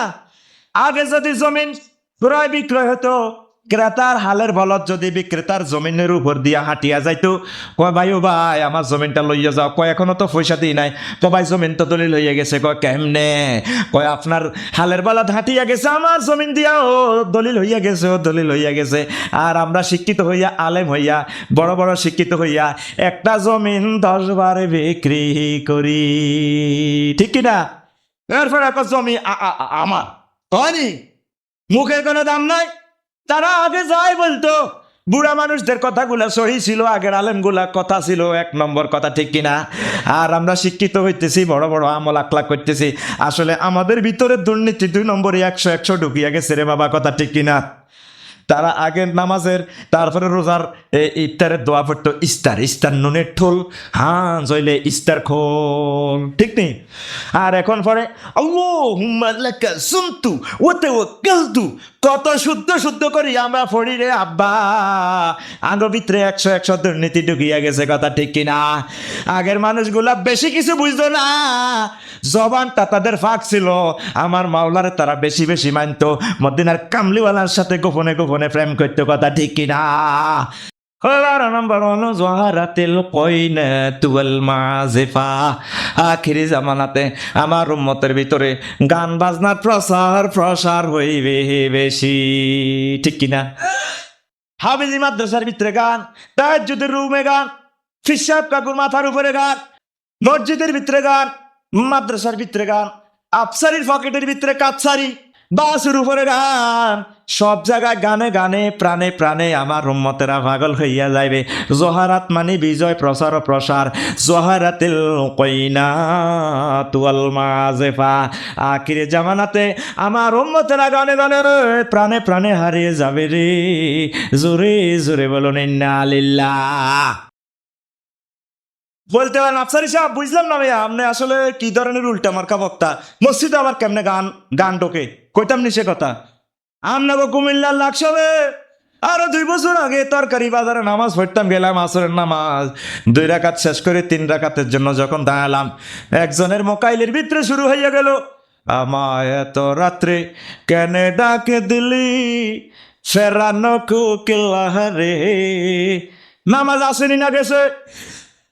আগে যদি জমিন ক্রয় বিক্রয় হতো, ক্রেতার হালের বলদ যদি বিক্রেতার জমিনের উপর দিয়া হাঁটিয়া যাইতো, কয় ভাই ও ভাই আমার জমিনটা লইয়া যাও, কয় এখনো তো পয়সা দিই নাই, কয় ভাই জমিন তো দলিল হইয়া গেছে, কয় কেমনে, কয় আপনার হালের বলদ হাঁটিয়া গেছে, আমার জমিন দিয়া ও দলিল হইয়া গেছে। আর আমরা শিক্ষিত হইয়া, আলেম হইয়া, বড় বড় শিক্ষিত হইয়া একটা জমিন 10 বার বিক্রি করি, ঠিক কিনা? এরপর একটা জমি আমার হয়নি, মুখের কোনো দাম নাই। তারা আগে যাই বলতো, বুড়া মানুষদের কথাগুলা সহি ছিল, আগের আলেমগুলা কথা ছিল 1 নম্বর কথা, ঠিক কিনা? আর আমরা শিক্ষিত হইতেছি, বড় বড় আমল আকলাক করতেছি, আসলে আমাদের ভিতরে দুর্নীতি 2 নম্বরে 100 ঢুকিয়া গেছে রে বাবা, কথা ঠিক কিনা? তারা আগের নামাজের, তারপরে রোজার ইফতারের দোয়া পড়তো, ইস্তার নুনের ঠোল, হ্যাঁ জইলে ইস্তার খোল, ঠিক নেই? আর এখন পরে আল্লাহুম্মা লাকা সুমতু ওয়া তাওয়াক্কালতু, কত শুদ্ধ করি আমরা পড়ি রে আব্বা, আঙ্গ ভিতরে 100 দুর্নীতি ঢুকিয়া গেছে, কথা ঠিক কিনা? আগের মানুষগুলা বেশি কিছু বুঝতো না, জবানটা তাদের ফাঁক ছিল, আমার মাওলারে তারা বেশি মানতো, মদিনার কামলিওয়ালার সাথে গোপনে প্রেম করতো, কথা ঠিক কিনা? 11 নম্বর হলো জহারাতিল কয়নাতু ওয়াল মাযিফা, আখিরি জামানাতে আমার উম্মতের ভিতরে গান বাজনার প্রসার হইবে বেশি, ঠিক কিনা? হাফিজি মাদ্রাসার ভিতরে গান, তাহাজ্জুদের রুমে গান, ফিসাব কাকুর মাথার উপরে গান, মসজিদের ভিতরে গান, মাদ্রাসার ভিতরে গান, আফসারির পকেটের ভিতরে কাপসারি, বাসের উপরে গান, সব জায়গায় গানে গানে প্রাণে প্রাণে আমার উম্মতেরা পাগল হইয়া যাইবে। জোহারাত মানে বিজয়, প্রচার ও প্রসার। জোহারাতিল কইনাত ওয়াল মাজেফা, আখিরে জামানাতে আমার উম্মতেরা গানে গানে প্রাণে প্রাণে হারিয়ে যাবে রে। জোরে জোরে বলুন ইন্না লিল্লাহ। বলতে পারেন আফসারি সাহেব, বুঝলাম না ভাইয়া, আপনি আসলে কি ধরনের উল্টা মার্কা বক্তা। মসজিদে আবার কেমনে গান গান ঢোকে, কইতাম নি সে কথা। আমনাগো কুমিল্লার লাকসাবে আরো 2 বছর আগে তরকারি বাজারে নামাজ পড়তাম, গেলাম আসরের নামাজ 2 রাকাত শেষ করে 3 রাকাতের জন্য যখন দাঁড়ালাম, একজনের মোকাইলের ভিতরে শুরু হইয়া গেল, আমায় এত রাত্রে কেনে ডাকে দিলি ফেরানো কুকিল্লাহারে। নামাজ আসেনি না গেছে?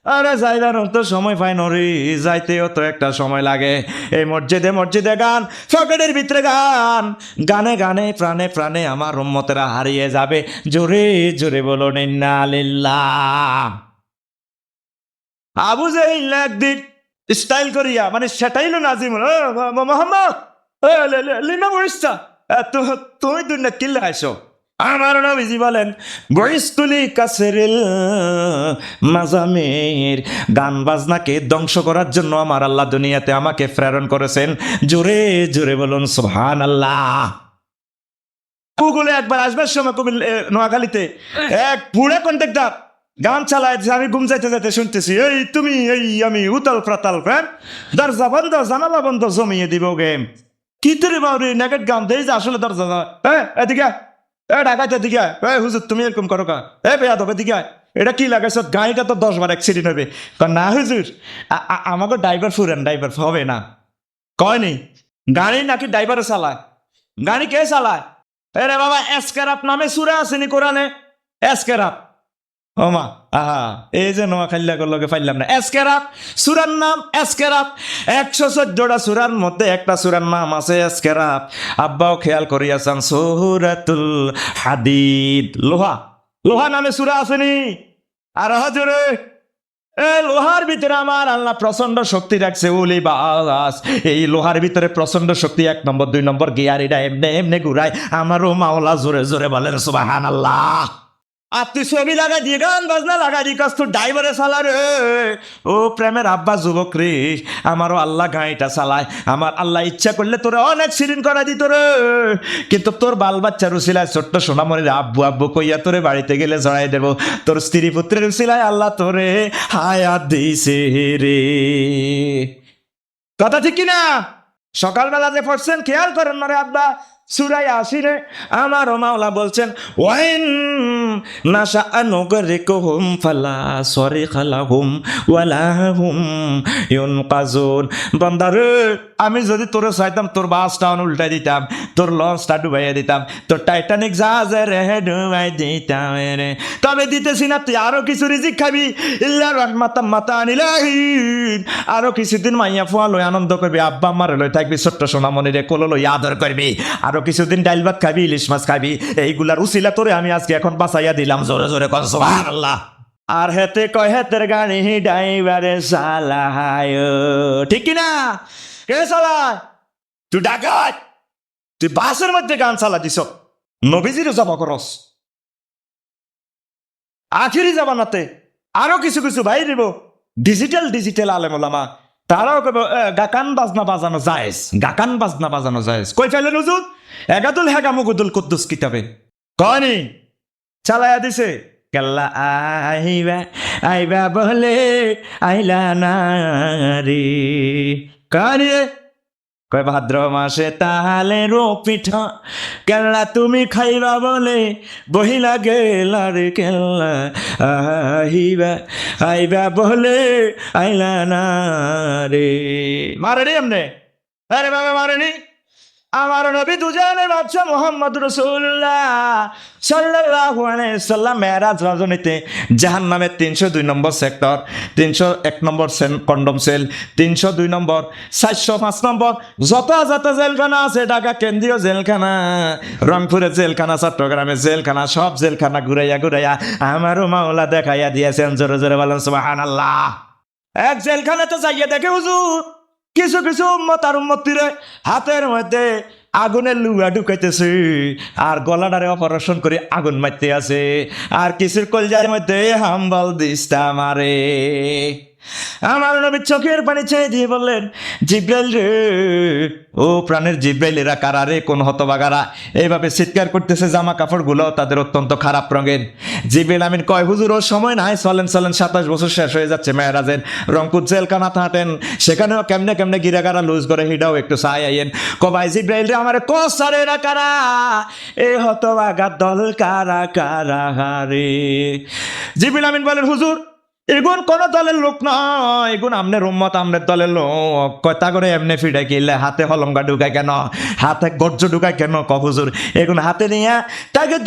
আরে যাইবার তো সময় পাই নরি, যাইতেও তো একটা সময় লাগে। এই মসজিদে মসজিদে গান, পকেটের ভিতরে গান, গানে গানে প্রাণে প্রাণে আমার উম্মতেরা হারিয়ে যাবে। জোরে জোরে বলুন ইন্না লিল্লাহ। আবু জাহিল একদিন স্টাইল করিয়া, মানে সেটাইল নাজিম, মোহাম্মদ লিনা বরিস্তা, তুমি দুনিয়া কিল্লা আইসো। আমার নবীজি বলেন, গইসতুলি কাসেরিল মাজামির, গান বাজনাকে ধ্বংস করার জন্য আমার আল্লাহ দুনিয়াতে আমাকে প্রেরণ করেছেন। জোরে জোরে বলুন সুবহানাল্লাহ। গুগলে একবার আসবার সময় নোয়াখালীতে এক বুড়ে কন্ট্রাক্টর গান চালায়, যে আমি ঘুম যাইতে যাইতে শুনতেছি, এই তুমি এই আমি উতাল প্রাতাল ফ্যান, দরজা বন্ধ জানালা বন্ধ জমিয়ে দিব গেম। কি তোরে বাউরি নেগেট গান দেই যে আসলে দরজা, এদিকে ঢাকাতে দিকে, হুজুর তুমি এরকম করো কা, বেয়াদ হবে দিকে, এটা কি লাগাইছ, গাড়িটা তো 10 বার অ্যাক্সিডেন্ট হবে। না হুজুর, আমাকে ড্রাইভার ফুরেন, ড্রাইভার হবে না। কয়নি গাড়ি নাকি ড্রাইভারে চালায়? গাড়ি কে চালায়? রে বাবা, এসকেরাপ নামে সূরা আসেনি কোরআনে? এসকেরাপ, ও মা, আহা, এই যে নোয়াখালীর লগে ফাইলাম না। এসকেরাপ সূরার নাম এসকেরাপ। 114টা সূরার মধ্যে একটা সূরার নাম আছে এসকেরাপ। আব্বাও খেয়াল করিয়াছেন, সূরাতুল হাদিদ, লোহা, লোহা নামে সূরা আসেনি? আর হজরে লোহার ভিতরে আমার আল্লাহ প্রচন্ড শক্তি রাখছে, উলি বাস। এই লোহার ভিতরে প্রচন্ড শক্তি, 1 নম্বর 2 নম্বর গিয়ার, এটা এমনে এমনে ঘুরায়। আমারও মাওলা জোরে জোরে বলেন সুবহানাল্লাহ। আর তুই ছবি লাগাই দিয়ে গান বাজনা লাগাই দি কাজ, তোর ড্রাইভারে চালা রে। ও প্রেমের আব্বা যুবক রে, আমারও আল্লাহ গাড়িটা চালায়। আমার আল্লাহ ইচ্ছা করলে তোরে অনেক সিরিন করা দিত রে, কিন্তু তোর বাল বাচ্চার উসিলায়, ছোট্ট সোনামণির আব্বু আব্বু কইয়া তোরে বাড়িতে গেলে জড়াই দেব। তোর স্ত্রী পুত্রের উসিলায় আল্লাহ তোরে হায়াত দিছে রে। কথা ঠিক কিনা? সকালবেলা যে পড়ছেন খেয়াল করেন না রে আব্বা, সূরা ইয়াসিনে আমারও মাওলা বলছেন, ওয়াইন নাশাআ নুগরিকুহুম ফালা সারিখা লাহুম ওয়ালা হুম ইউনকাজুন। বান্দারে, আমি যদি তোরে চাইতাম তোর বাসটা উল্টাই দিতাম, তোর লঞ্চটা ডুবাইয়া দিতাম, তোর টাইটানিক জাহাজের ডুবাই দিতাম রে। তবে দিতেছি না, তুই আরো কিছু রিজিক খাবি, ইল্লা রাহমাতাম মাতান ইলাহিন। আরো কিছুদিন মাইয়া ফুয়া লই আনন্দ করবি, আব্বা আম্মারে লই থাকবি, ছোট্ট সোনামণি রে কোলো লই আদর করবি। আরো কিছুদিন ডাইল ভাত খাবি, ইলিশ মাছ খাবি। এইগুলার উসিলা তোরে আমি আজকে এখন বাঁচাইয়া দিলাম। জোরে জোরে কর সুবহানাল্লাহ। আর হেতে কয় হেতের গাড়ি ড্রাইভারে চালায়, ঠিক কিনা? কে চালায়? তুই ডাকাত, তুই বাসের মধ্যে গান চালা দিছ, নবীজির জমা করস। আখিরি জামানাতে আরো কিছু কিছু ভাই দিব ডিজিটাল ডিজিটাল আলেম ওলামা, তারাও কইব গাকান বাজনা বাজানো জায়েজ, গাকান বাজনা বাজানো জায়েজ। কই ফেলেন হুজুর? এগাদুল হেগামুগুদুল কুদ্দুস কিতাবে কয়নি? চালায়া দিছে। কাল্লা আইবা আইবা বলে আইলা না রে, কারে কয় ভাদ্র মাসে তাহলে রো পিঠা, কেল্লা তুমি খাইবা বলে বহিলা গেলা রে কেল্লা, আইবা আইবা বলে আইলা না রে। মারে রে এমনে, আরে বাবা মারেনি। আমার নবী দুজনের বাদশা মুহাম্মদ রাসূলুল্লাহ সাল্লাল্লাহু আলাইহি সাল্লাম মেরাজ রজনীতে জাহান্নামের 302 নম্বর সেক্টর, 301 নম্বর কন্ডম সেল, 302 নম্বর, 405 নম্বর, যত যত জেলখানা আছে, ঢাকা কেন্দ্রীয় জেলখানা, রংপুরের জেলখানা, চট্টগ্রামের জেলখানা, সব জেলখানা ঘুরাইয়া ঘুরাইয়া আমারও মাওলা দেখাইয়া দিয়েছেন। জোরে জোরে বলেন সুবহানাল্লাহ। এক জেলখানাতে যাইয়া দেখে হুজুর কিছু কিছু উম্মত আর উম্মতিরে হাতের মধ্যে আগুনের লুয়া ঢুকাইতেছে আর গলাটারে অপারেশন করে আগুন মারতে আছে আর কিছুর কলজার মধ্যে হাম্বল দিস্তা মারে। আমার নবী চোখের পানি ছেড়ে দিয়ে বললেন, জিব্রাইল রে, ও প্রাণের জিব্রাইল, এরা কারা রে, কোন হতবাগারা এইভাবে চিৎকার করতেছে, জামা কাপড়গুলো তাদের অত্যন্ত খারাপ রঙের। জিব্রাইল আমিন কয়, হুজুর ওর সময় নাই, চলেন চলেন, 27 বছর শেষ হয়ে যাচ্ছে মেয়েরাজের, রংপুর জেলখানা হাঁটেন, সেখানেও কেমনে কেমনে গিরাগারা লুজ করে হিডাও একটু চাই আইয়েন। কবাই জিব্রাইল রে, আমার কসারে এরা কারা, এ হতবাগার দল কারা কারা রে। জিব্রাইল আমিন বলেন, হুজুর এগুন কোন দলের লোক নয়, এগুন আমনের উম্মত, আমনের দলের লোক। কথা করে এমনি ফিডে কিনলে হাতে হলঙ্গা ঢুকায় কেন, হাতে গর্জ ঢুকায় কেন ক হুজুর, এগুন হাতে নিয়ে তাকে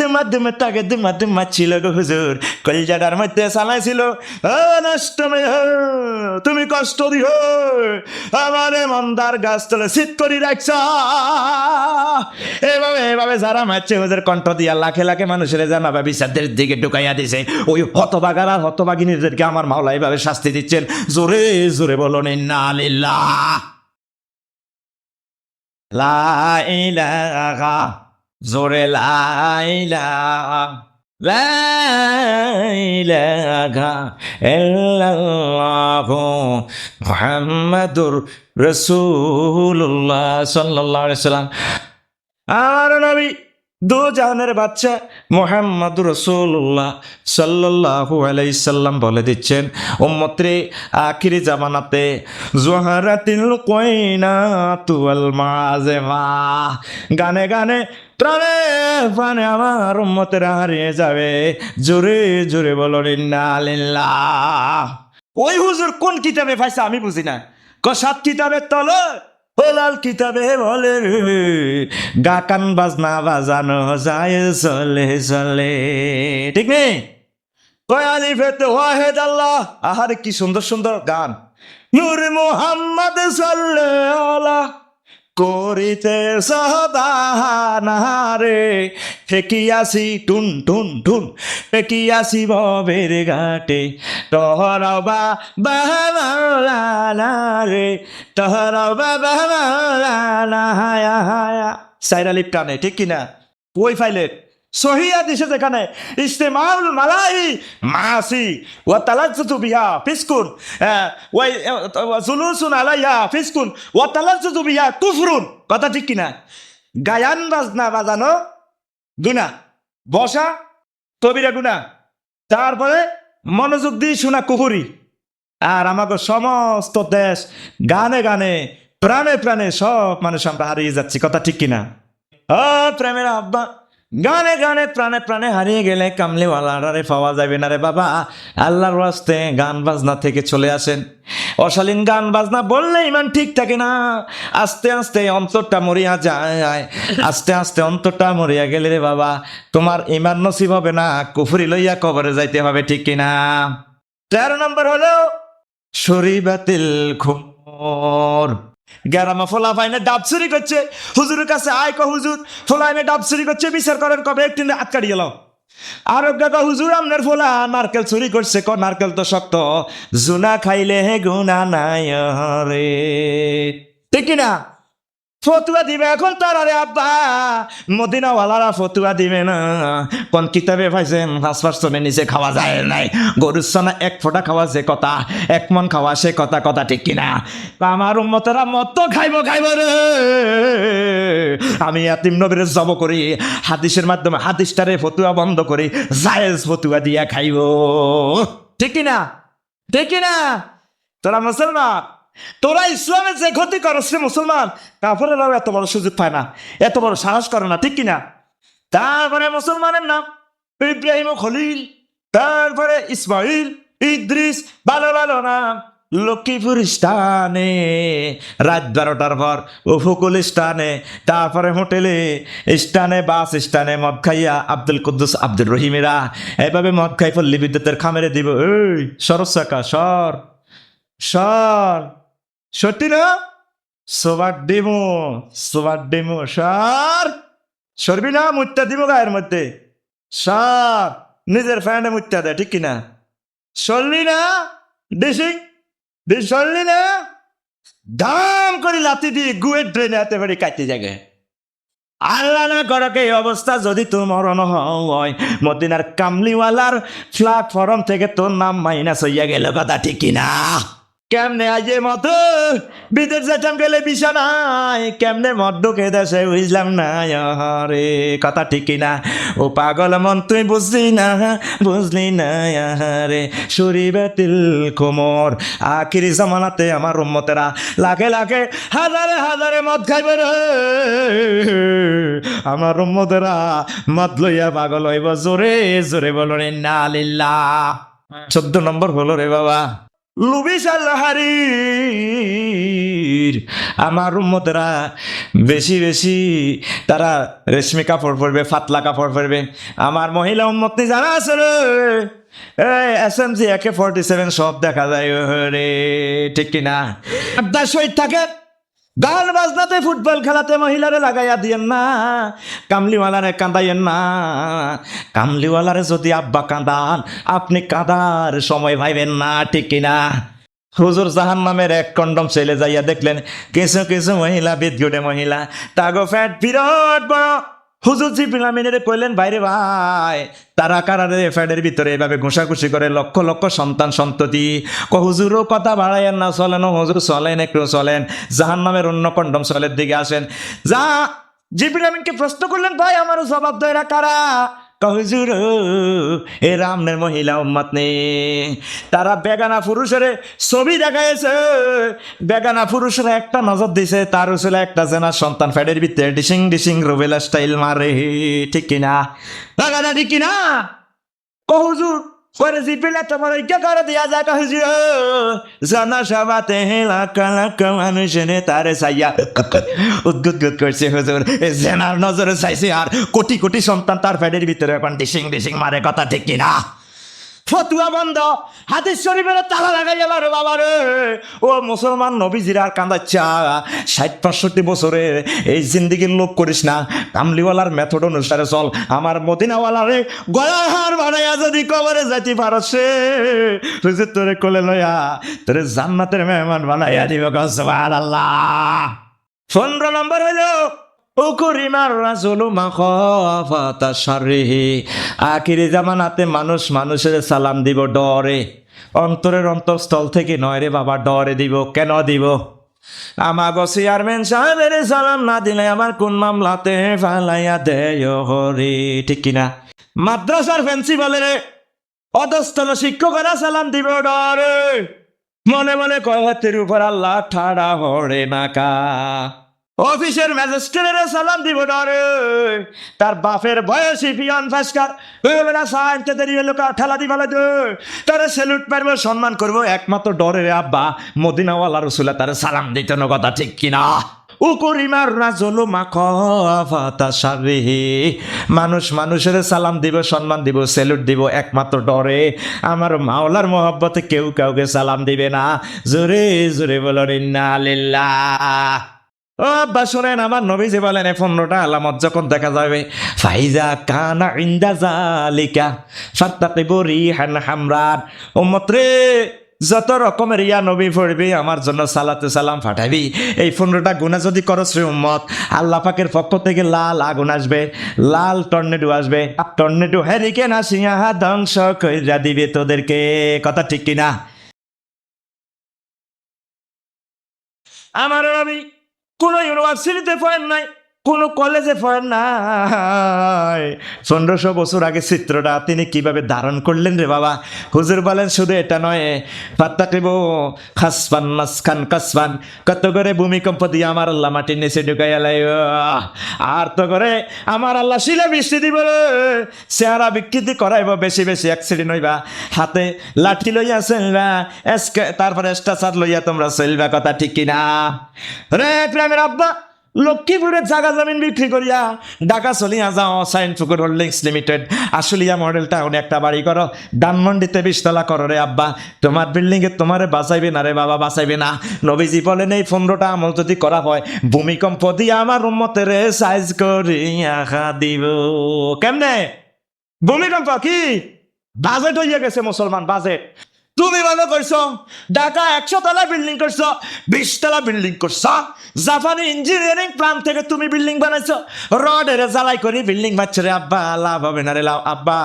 দিমা ছিল গো হুজুর, কলজাটার মধ্যে চালাইছিল, নষ্ট তুমি কষ্ট দিও আমারে মন্দার গাছ তলে শীত করি রাখছ। এভাবে এভাবে যারা মারছে হুজুর কণ্ঠ দিয়া লাখে লাখে মানুষের জানাবা বিচারদের দিকে ঢুকাইয়া দিছে। ওই হতবাগার আর হতবাগিনীদেরকে আমার মাওলা এইভাবে শাস্তি দিচ্ছেন। জোরে জোরে বলুন ইন্না লিল্লাহ, লা ইলাহা, জোরে লা ইলাহা, লা ইলাহা ইল্লাল্লাহু মুহাম্মাদুর রাসূলুল্লাহ সাল্লাল্লাহু আলাইহি সাল্লাম। আর নবী দু জাহানের বাচ্চা মুহাম্মাদুর রাসূলুল্লাহ সাল্লাল্লাহু আলাইহি সাল্লাম বলে দিচ্ছেন, উম্মতরে আখিরি জামানাতে জোহারাতিল কয়নাতু ওয়াল মাযিমা, গানে গানে প্রাণে প্রাণে আমার উম্মতেরা হারিয়ে যাবে। জোরে জোরে বলুন ইন্না লিল্লাহ। ওই হুজুর কোন কিতাবে পাইছে আমি বুঝি না, ক 7 কিতাবের তলে লাল কিতাবে বলে গা কান বাজনা বাজানো যায় চলে চলে, ঠিক নেই? কয় আলিফেতে ওয়াহেদ আল্লাহ, আহারে কি সুন্দর সুন্দর গান। নূর মুহাম্মদ সাল্লাল্লাহ করিতে সদাহানারে, ফেকিয়াছি টুন টুন টুন, ফেকিয়াছি ববের ঘাটে, টহরাবা বাহামালানা রে, টহরাবা বাহামালানা হায়া হায়া। সাইরা লিপ টানে, ঠিক কিনা? ওই ফাইলের সহিয়া দিছে যেখানে ইস্তেমাল মালাই মাসি ওয়া তালাজ্জুতু বিহা ফিসকুন, ওয়াই জুলুসুন আলাইহা ফিসকুন ওয়া তালাজ্জুতু বিহা কুফরুন, কথা ঠিক কিনা? গায়ান বাজনা বাজানো গুনাহ, বসা কবিরা গুনাহ, তারপরে মনোযোগ দিয়ে শোনা কুফরি। আর আমাকে সমস্ত দেশ গানে গানে প্রাণে প্রাণে সব মানুষ আমরা হারিয়ে যাচ্ছি, কথা ঠিক কিনা? প্রেমের আব্বা, গানে গানে প্রাণে প্রাণে হারিয়ে গেলে কামলিওয়ালারে পাওয়া যাবে না রে বাবা। আল্লাহর ওয়াস্তে গান বাজনা থেকে চলে আসেন। অশালীন গান বাজনা বললে ইমান ঠিক থাকে না, আস্তে আস্তে অন্তরটা মরিয়া যায়, আস্তে আস্তে অন্তরটা মরিয়া গেলে রে বাবা তোমার ইমান নসিব হবে না, কুফরি লইয়া কবরে যাইতে হবে, ঠিক কিনা? 13 নম্বর হলো শরীবাতিল খুমর। গ্যারামা ফোলা ফাইনে ডাব চুরি করছে, হুজুরের কাছে আয়, ক হুজুর ফোলাইনে ডাব চুরি করছে, বিচার করেন, কবে একদিন হাত কাটি গেল। আর কা হুজুর আপনার ফোলা নারকেল চুরি করছে, ক নারকেল তো শক্ত, জুনা খাইলে হে গুনা নাই রে, ঠিক কিনা? ফতুয়া দিবে এখন তার, আরে আব্বা মদিনাওয়ালারা ফতুয়া দিবে না, কোন কিতাবে পাইছেন 5% নিচে খাওয়া যায় নাই, গরুর ছানা 1 ফোঁটা খাওয়া যে কথা, 1 মন খাওয়া সে কথা, কথা ঠিক কিনা? আমার উম্মতেরা মত খাইব খাইব রে, আমি ইয়াতিম নবীরে জব করি, হাদিসের মাধ্যমে হাদিসটারে ফতুয়া বন্ধ করি, জায়েজ ফতুয়া দিয়া খাইব, ঠিক কিনা? ঠিক কিনা? তোরা মুসলমান, তোরা ইসলামের যে ক্ষতি করস রে মুসলমান, কাফেরেরাও এত বড় সুযোগ পায় না, এত বড় সাহস করে না, ঠিক কিনা? তারপরে মুসলমানের নাম ইব্রাহিম খলিল, তারপরে ইসমাইল, ইদ্রিস, ভালো ভালো নাম। লক্ষ্মীপুর স্থানে রাত 12টার পর উপকূল স্থানে, তারপরে হোটেলে স্থানে, বাস স্থানে মদ খাইয়া আব্দুল কুদ্দুস আব্দুর রহিমেরা এভাবে মদ খাই পল্লী বিদ্যুতের খামেরে দিব, এই সরসাকা সর সর, সত্যি না? সোবার ডিমো সর, সরবি না? মুত্যা দিব গায়ের মধ্যে, সর, নিজের ফ্যানে মুত্যা দেয়, ঠিক কিনা? সরলি না? ডিসিং সরলি না? দাম করে লাতি দিয়ে গুয়ের ড্রেনে এতে বাড়ি কাটতে জায়গায় আল্লাহ না করকে এই অবস্থা যদি তোর মরণ হয়, মদিনার কামলিওয়ালার প্ল্যাটফর্ম থেকে তোর নাম মাইনাস হইয়া গেল, কথা ঠিক কিনা? কেমনে আজে মত বিদেশ যেতাম গেলে বিছানায়, কেমনে মদ ঢুকে দেশে বুঝলাম না রে, কথা ঠিক কিনা? ও পাগল মন তুই বুঝলি না রে, শরীরে তিল কোমর। আখিরি জামানাতে আমার উম্মতেরা লাখে লাখে হাজারে হাজারে মদ খাইবে রে, আমার উম্মতেরা মদ লইয়া পাগল হইব। জোরে জোরে বলো রে না লিল্লাহ। 14 নম্বর হলো রে বাবা, লুবিশাল হারির। আমার উম্মতেরা বেশি বেশি তারা রেশমি কাপড় পরবে, ফাতলা কাপড় পরবে। আমার মহিলা উম্মত নি যারা আছে রে, SMG AK-47 সব দেখা যায় রে, ঠিক কিনা? আড্ডা শহীদ থাকে, গান বাজনাতে ফুটবল খেলাতে মহিলারে লাগাইয়া দিয়েন না, কামলিওয়ালারে কাঁদাইয়েন না। কামলিওয়ালারে যদি আব্বা কাঁদান, আপনি কাঁদার সময় ভাইবেন না, ঠিক কিনা? হুজুর জাহান নামের এক কন্ডম ছেলে যাইয়া দেখলেন কিছু কিছু মহিলা, বিদগুড়ে মহিলা, তাগো ফ্যাট বিরাট বড়। হুজুর জিবরিল আমিনের কইলেন, বাইরে ভাই, তারা কারারে ফ্যাটের ভিতরে এভাবে ঘুষাঘুষি করে লক্ষ লক্ষ সন্তান সন্ততি। হুজুরও কথা বাড়াইয়েন না, চলেন হুজুর, চলেন একটু চলেন, জাহান নামের অন্য কন্ডম চলের দিকে আসেন। যা জিবরিল আমিনকে প্রশ্ন করলেন, ভাই আমারও জবাব দেয় না কারা? হুজুর এ রামনের মহিলা উম্মত নেই, তারা বেগানা পুরুষের ছবি দেখাইছে, বেগানা পুরুষের একটা নজর দিছে, তার ছিল একটা জেনা সন্তান ফ্যাটের ভিতরে ডিসিং ডিসিং রুবেলা স্টাইল মারে, ঠিক কিনা? বেগানা ঠিক কিনা? হুজুর পরে জিপিলে তোমার ঐক্য করে দিয়া যায়। হুজুর জানা সবাতে লাখা লাখা মানুষের তারে চাইয়া উদ্গুদ করছে। হুজুর জেনার নজরে চাইছে, আর কোটি কোটি সন্তান তার ফ্যাটের ভিতরে এখন ডিসিং ডিসিং মারে, কথা ঠিক কিনা? ফতুয়া বন্ধ, হাদিস শরীফের তালা লাগাই গেল রে বাবা রে। ও মুসলমান নবীজির আর কান্দাচ্ছা 60-65 বছরে এই জিন্দিগির লোভ করিস না, কামলিওয়ালার মেথড অনুসারে চল। আমার মদিনাওয়ালারে গলার হার বানাইয়া যদি কবরে যাইতে পারস সে হুজুর তোরে কোলে লইয়া তোরে জান্নাতের মেহমান বানাইয়া দিব, সুবহানাল্লাহ। 15 নম্বর হইল আখিরি জামানাতে মানুষ মানুষের সালাম দিব ডরে, অন্তরের অন্তঃস্থল থেকে নয় রে বাবা, ডরে দিব। কেন দিব? আমাগো চেয়ারম্যান সাহেবের সালাম না দিলে আমার কোন মামলাতে ফালাইয়া দেয় হরে, ঠিক কিনা? মাদ্রাসার প্রিন্সিপালের অধস্তন শিক্ষকেরা সালাম দিব ডরে, মনে মনে কয় হাতের উপর আল্লাহ ঠাড়া হরে নাকা। অফিসের ম্যাজিস্ট্রেটের সালাম দিব ডরে, তার বাপের বয়সী পিয়ন ফাস্কার সাইনতে দেরি হলো ঠেলা দিব, তারা স্যালুট মারবো, সম্মান করবো, একমাত্র ডরে রে আব্বা মদিনাওয়ালা রসুলা তারা সালাম দিত না, কথা ঠিক কিনা? মানুষ মানুষের সালাম দিব, সম্মান দিব, স্যালুট দিব, একমাত্র ডরে আমার মাওলার মহব্বতে কেউ কাউকে সালাম দিবে না। জোরে জোরে বলো ইন্না লিল্লাহ। ও আব্বা শোনেন, আমার নবীজি বলেন 15টা আলামত যখন দেখা যাবে, ফাইজা কানা ইনদা জালিকা ফাত্তাকিবু রিহান হামরান। উম্মত রে, যত রকমের ইয়া নবী পড়বি, আমার জন্য সালাতে সালাম পাঠাবি, এই 15টা গুনাহ যদি করস রে উম্মত, আল্লাহ পাকের পক্ষ থেকে লাল আগুন আসবে, লাল টর্নেডো আসবে, টর্নেডো হেরিকেন আসিয়া ধ্বংস কইরা দিবে তোদেরকে, কথা ঠিক কিনা? আমার নবী কোনো ইউনিভার্সিটিতে পড়েন নাই, কোনো কলেজে পড়েন নাই, 1500 বছর আগে চিত্রটা তিনি কিভাবে ধারণ করলেন রে বাবা। হুজুর বলেন শুধু এটা নয়, ফাত্তাকিবু খাসফান মাসখান কাসফান, কত করে ভূমিকম্প দিয়ে আমার আল্লাহ মাটির নিচে ঢুকাইয়া লাইব, আর তো করে আমার আল্লাহ শিলা বৃষ্টি দিব রে, চেহারা বিকৃতি করাইব, বেশি বেশি অ্যাক্সিডেন্ট হইবা, হাতে লাঠি লইয়া চলবা, তারপরে স্টাচার লইয়া তোমরা চলবা, কথা ঠিক কিনা? রে প্রেমের আব্বা লক্ষ্মীপুরের জায়গা জমিন বিক্রি করিয়া ঢাকা চলিয়া যাও সাইন্স পুকুর হোল্ডিংস লিমিটেড, আশুলিয়া মডেল টাউনে একটা বাড়ি করো, ধানমন্ডিতে 20 তলা করো রে আব্বা, তোমার বিল্ডিং এ তোমারে বাঁচাইবে না রে বাবা, বাঁচাইবে না। নবীজি বলেন এই 15টা আমল যদি করা হয়, ভূমিকম্প দিয়ে আমার উম্মতের সাইজ করিয়া দিব। কেমনে ভূমিকম্প? কি বাজেট হইয়া গেছে মুসলমান, বাজেট তুমি মনে করছো ঢাকা 100 তলা বিল্ডিং করছো, 20 তলা বিল্ডিং করছো, জাপানি ইঞ্জিনিয়ারিং প্ল্যান থেকে তুমি বিল্ডিং বানাইছো, রডের জ্বালাই করে বিল্ডিং বানাচ্ছ রে আব্বা, লাভ হবে না রে লাভ আব্বা।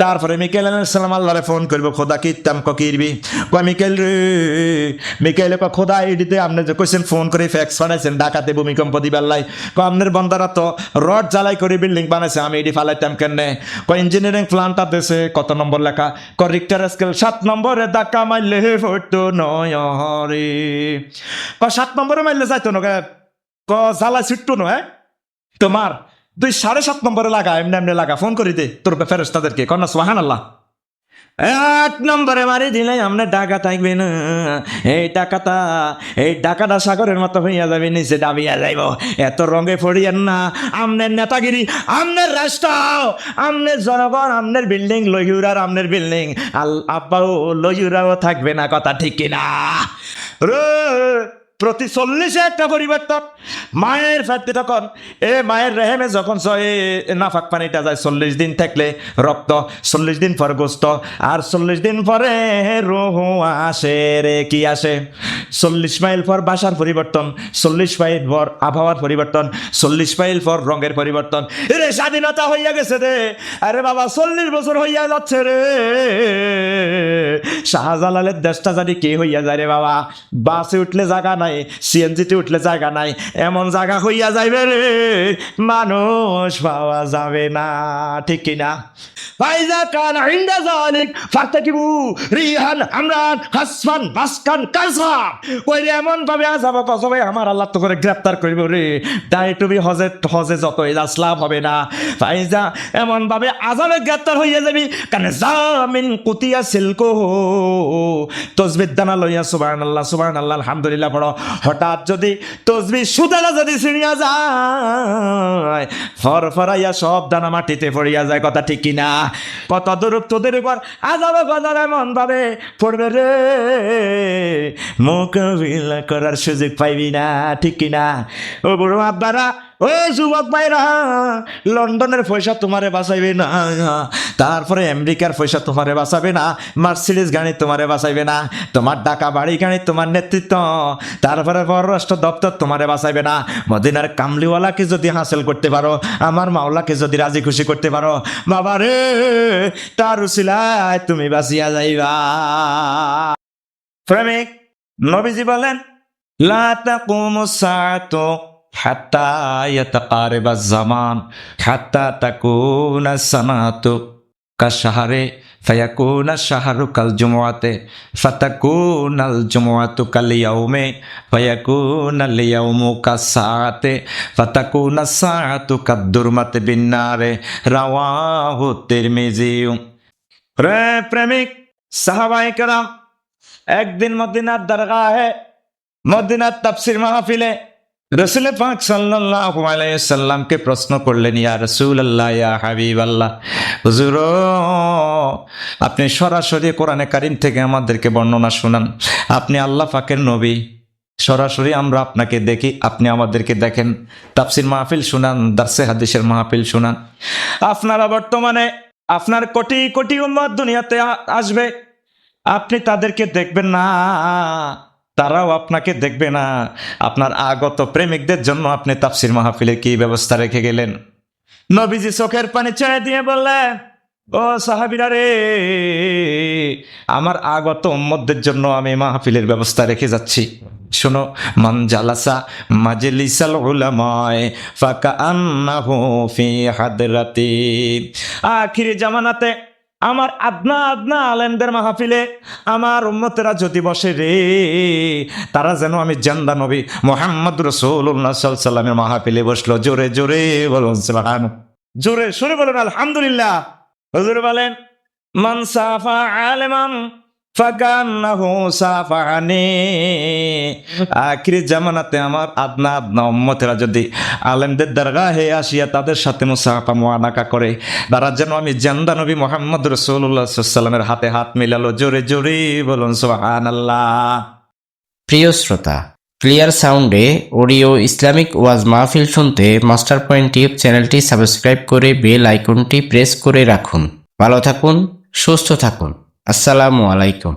তারপরে মিকাইল আলাইহিস সালাম আল্লাহরে ফোন করবো, খোদা কিতাম কিরবি, কয় মিকাইল রে, মিকাইল কয় খোদা এডিতে আপনি যে কইছেন ফোন করে ফ্যাক্স বানাইছেন ঢাকাতে ভূমিকম্প দিবার লাই, কয় আপনার বন্দারা তো রড জ্বালাই করে বিল্ডিং বানাইছে, আমি এডি ফালাইতাম কেন? কয় ইঞ্জিনিয়ারিং প্ল্যানটা দেশে কত নম্বর লেখা, কয় রিক্টার স্কেল 7 নম্বরে ধাক্কা মারলে পড়তো নয় রে, কয় 7 নম্বরে মারলে যাইতো না, ক জ্বালা ছুটতো নয় তোমার, তুই 7.5 নম্বরে লাগা, এমনি এমনি লাগা, ফোন করি দে তোর ফেরেশতাদেরকে, কন্যা সুবহানাল্লাহ। 8 নম্বরে মারি দিলে আমনে টাকা থাকবে না, এই টাকাটা সাগরের মতো হইয়া যাবে, নিচে ডাবিয়া যাইব। এত রঙে পড়িয়েন না, আমনের নেতাগিরি, আমনের রাষ্ট্র, আমনের জনগণ, আমনের বিল্ডিং লইউরার, আমনের বিল্ডিং আব্বাও লইউরাও থাকবে না, কথা ঠিক কিনা? প্রতি 40-এ একটা পরিবর্তন। মায়ের ফাটতে তখন মায়ের রেহেমে যখন নাফাক পানিটা যায় 40 দিন থাকলে রক্ত, 40 দিন পর গোস্ত, আর 40 দিন পরে রোহ আসে রে, কি আসে? 40 মাইল পর বাসার পরিবর্তন, 40 মাইল পর আবহাওয়ার পরিবর্তন, 40 মাইল পর রঙের পরিবর্তন। রে স্বাধীনতা হইয়া গেছে রে, আরে বাবা 40 বছর হইয়া যাচ্ছে রে, শাহজালালের দেশটা জানি কি হইয়া যায় রে বাবা, বাসে উঠলে জায়গা নাই, সিএনজিতে উঠলে জায়গা নাই, এমন জায়গা হইয়া যাইবে রে মানুষ পাওয়া যাবে না, ঠিক কিনা? ফাইজা কান ইনদা যালিক ফাতাকিবু রিহান আমরান হাসফান বাসকান কাযা, ওই রে এমন ভাবে আযাব গজবে আমার আল্লাহ তো করে গ্রেফতার করবে রে, তাই তুমি হজে যতই যাস লাভ হবে না। ফাইজা এমন ভাবে আযাবে গ্রেফতার হইয়া যাবি, কান জামিন কুতিয়া সিলকো, তসবিহ দানা লইয়া সুবহানাল্লাহ সুবহানাল্লাহ আলহামদুলিল্লাহ পড়ো, হঠাৎ যদি তসবিহ সুদানা যদি ছিঁড়িয়া যায়, ফরফরাইয়া সব দানা মাটিতে পড়িয়া যায়, কথা ঠিক কিনা? কত দূরত্ব তোদের উপর আযাব গজব এমন ভাবে পড়বে রে, মোকাবিলা করার সুযোগ পাইবি না, ঠিক কিনা? ও বুড়ো আব্বারা, ও যুবক ভাইরা, লন্ডনের পয়সা তোমারে বাঁচাইবে না, তারপরে আমেরিকার পয়সা তোমারে বাঁচাবে না, মার্সিডিজ গাড়ি তোমারে বাঁচাইবে না, তোমার ঢাকা বাড়ি গাড়ি তোমার নেতৃত্ব, তারপরে পররাষ্ট্র দপ্তর তোমারে বাঁচাইবে না। মদিনার কামলিওয়ালাকে যদি হাসিল করতে পারো, আমার মাওলাকে যদি রাজি খুশি করতে পারো, বাবা রে তার উসিলায় তুমি বাঁচিয়া যাইবা। প্রেমিক নবীজি বলেন, লা তাকুমুস সাআতু হাত্তা ইয়াতাকারিবা জামান হাত্তা তাকুনা সানাতু কাশহারে ফায়াকুনা শাহরু কাল জুমআতে ফাতাকুনাল জুমআতু কাল ইয়াউমে ফায়াকুনাল ইয়াউমু কাসাআতে ফাতাকুনা সাআতু কাদুরমাতে বিন্নারে, রাওয়াহু তিরমিজি। রে প্রেমিক সাহাবায়ে কেরাম একদিন মদিনার দরগাহে, মদিনার তাফসীর মাহফিলে রাসূল পাক সাল্লাল্লাহু আলাইহি সাল্লামকে প্রশ্ন করলেন, ইয়া রাসূলুল্লাহ, ইয়া হাবিবাল্লাহ, হুজুর আপনি সরাসরি কোরআনে কারীম থেকে আমাদেরকে বর্ণনা শুনান, আপনি আল্লাহ পাকের নবী, সরাসরি আমরা আপনাকে দেখি, আপনি আমাদেরকে দেখেন, তাফসীর মাহফিল শুনান, দারসে হাদিসের মাহফিল শুনান। আপনারা বর্তমানে আপনার কোটি কোটি উম্মত দুনিয়াতে আসবে, আপনি তাদেরকে দেখবেন না, তারাও আপনাকে দেখবে না, আপনার আগত প্রেমিকদের জন্য আপনি তাফসীর মাহফিলে কি ব্যবস্থা রেখে গেলেন? নবীজি চোখের পানি ছেড়ে দিয়ে বললেন, ও সাহাবীরা রে, আমার আগত উম্মতদের জন্য আমি মাহফিলের ব্যবস্থা রেখে যাচ্ছি। শোনো, মান জালাসা মাজলিসাল উলামায়ে ফাকান্নাহু ফি হাদরাতি, আখিরি জামানাতে আমার আদনা আদনা আলেমদের মাহফিলে আমার উম্মতেরা যদি বসে রে, তারা যেন আমি জিন্দা নবী মুহাম্মদ রাসূলুল্লাহ সাল্লাল্লাহু আলাইহি ওয়াসাল্লামের মাহফিলে বসলো। জোরে জোরে বলুন সুবহানাল্লাহ, জোরে শুনে বলুন আলহামদুলিল্লাহ। হুজুর বলেন, মান সাফা আলেমান ফাকান্নাহু সাফানি, আখিরি জামানাতে আমার আদনা আদনা উম্মতেরা যদি আলেমদের দরগাহে আসিয়া তাদের সাথে মুসাফা মুআনাকা করে, তারা যেন আমি জিন্দা নবী মুহাম্মদ রাসূলুল্লাহ সাল্লাল্লাহু আলাইহি ওয়াসাল্লামের হাতে হাত মিলালো। জোরে জোরে বলুন সুবহানাল্লাহ। প্রিয় শ্রোতা, ক্লিয়ার সাউন্ডে অডিও ইসলামিক ওয়াজ মাহফিল শুনতে মাস্টার পয়েন্ট টিউব চ্যানেলটি সাবস্ক্রাইব করে বেল আইকনটি প্রেস করে রাখুন। ভালো থাকুন, সুস্থ থাকুন। আসসালামু আলাইকুম।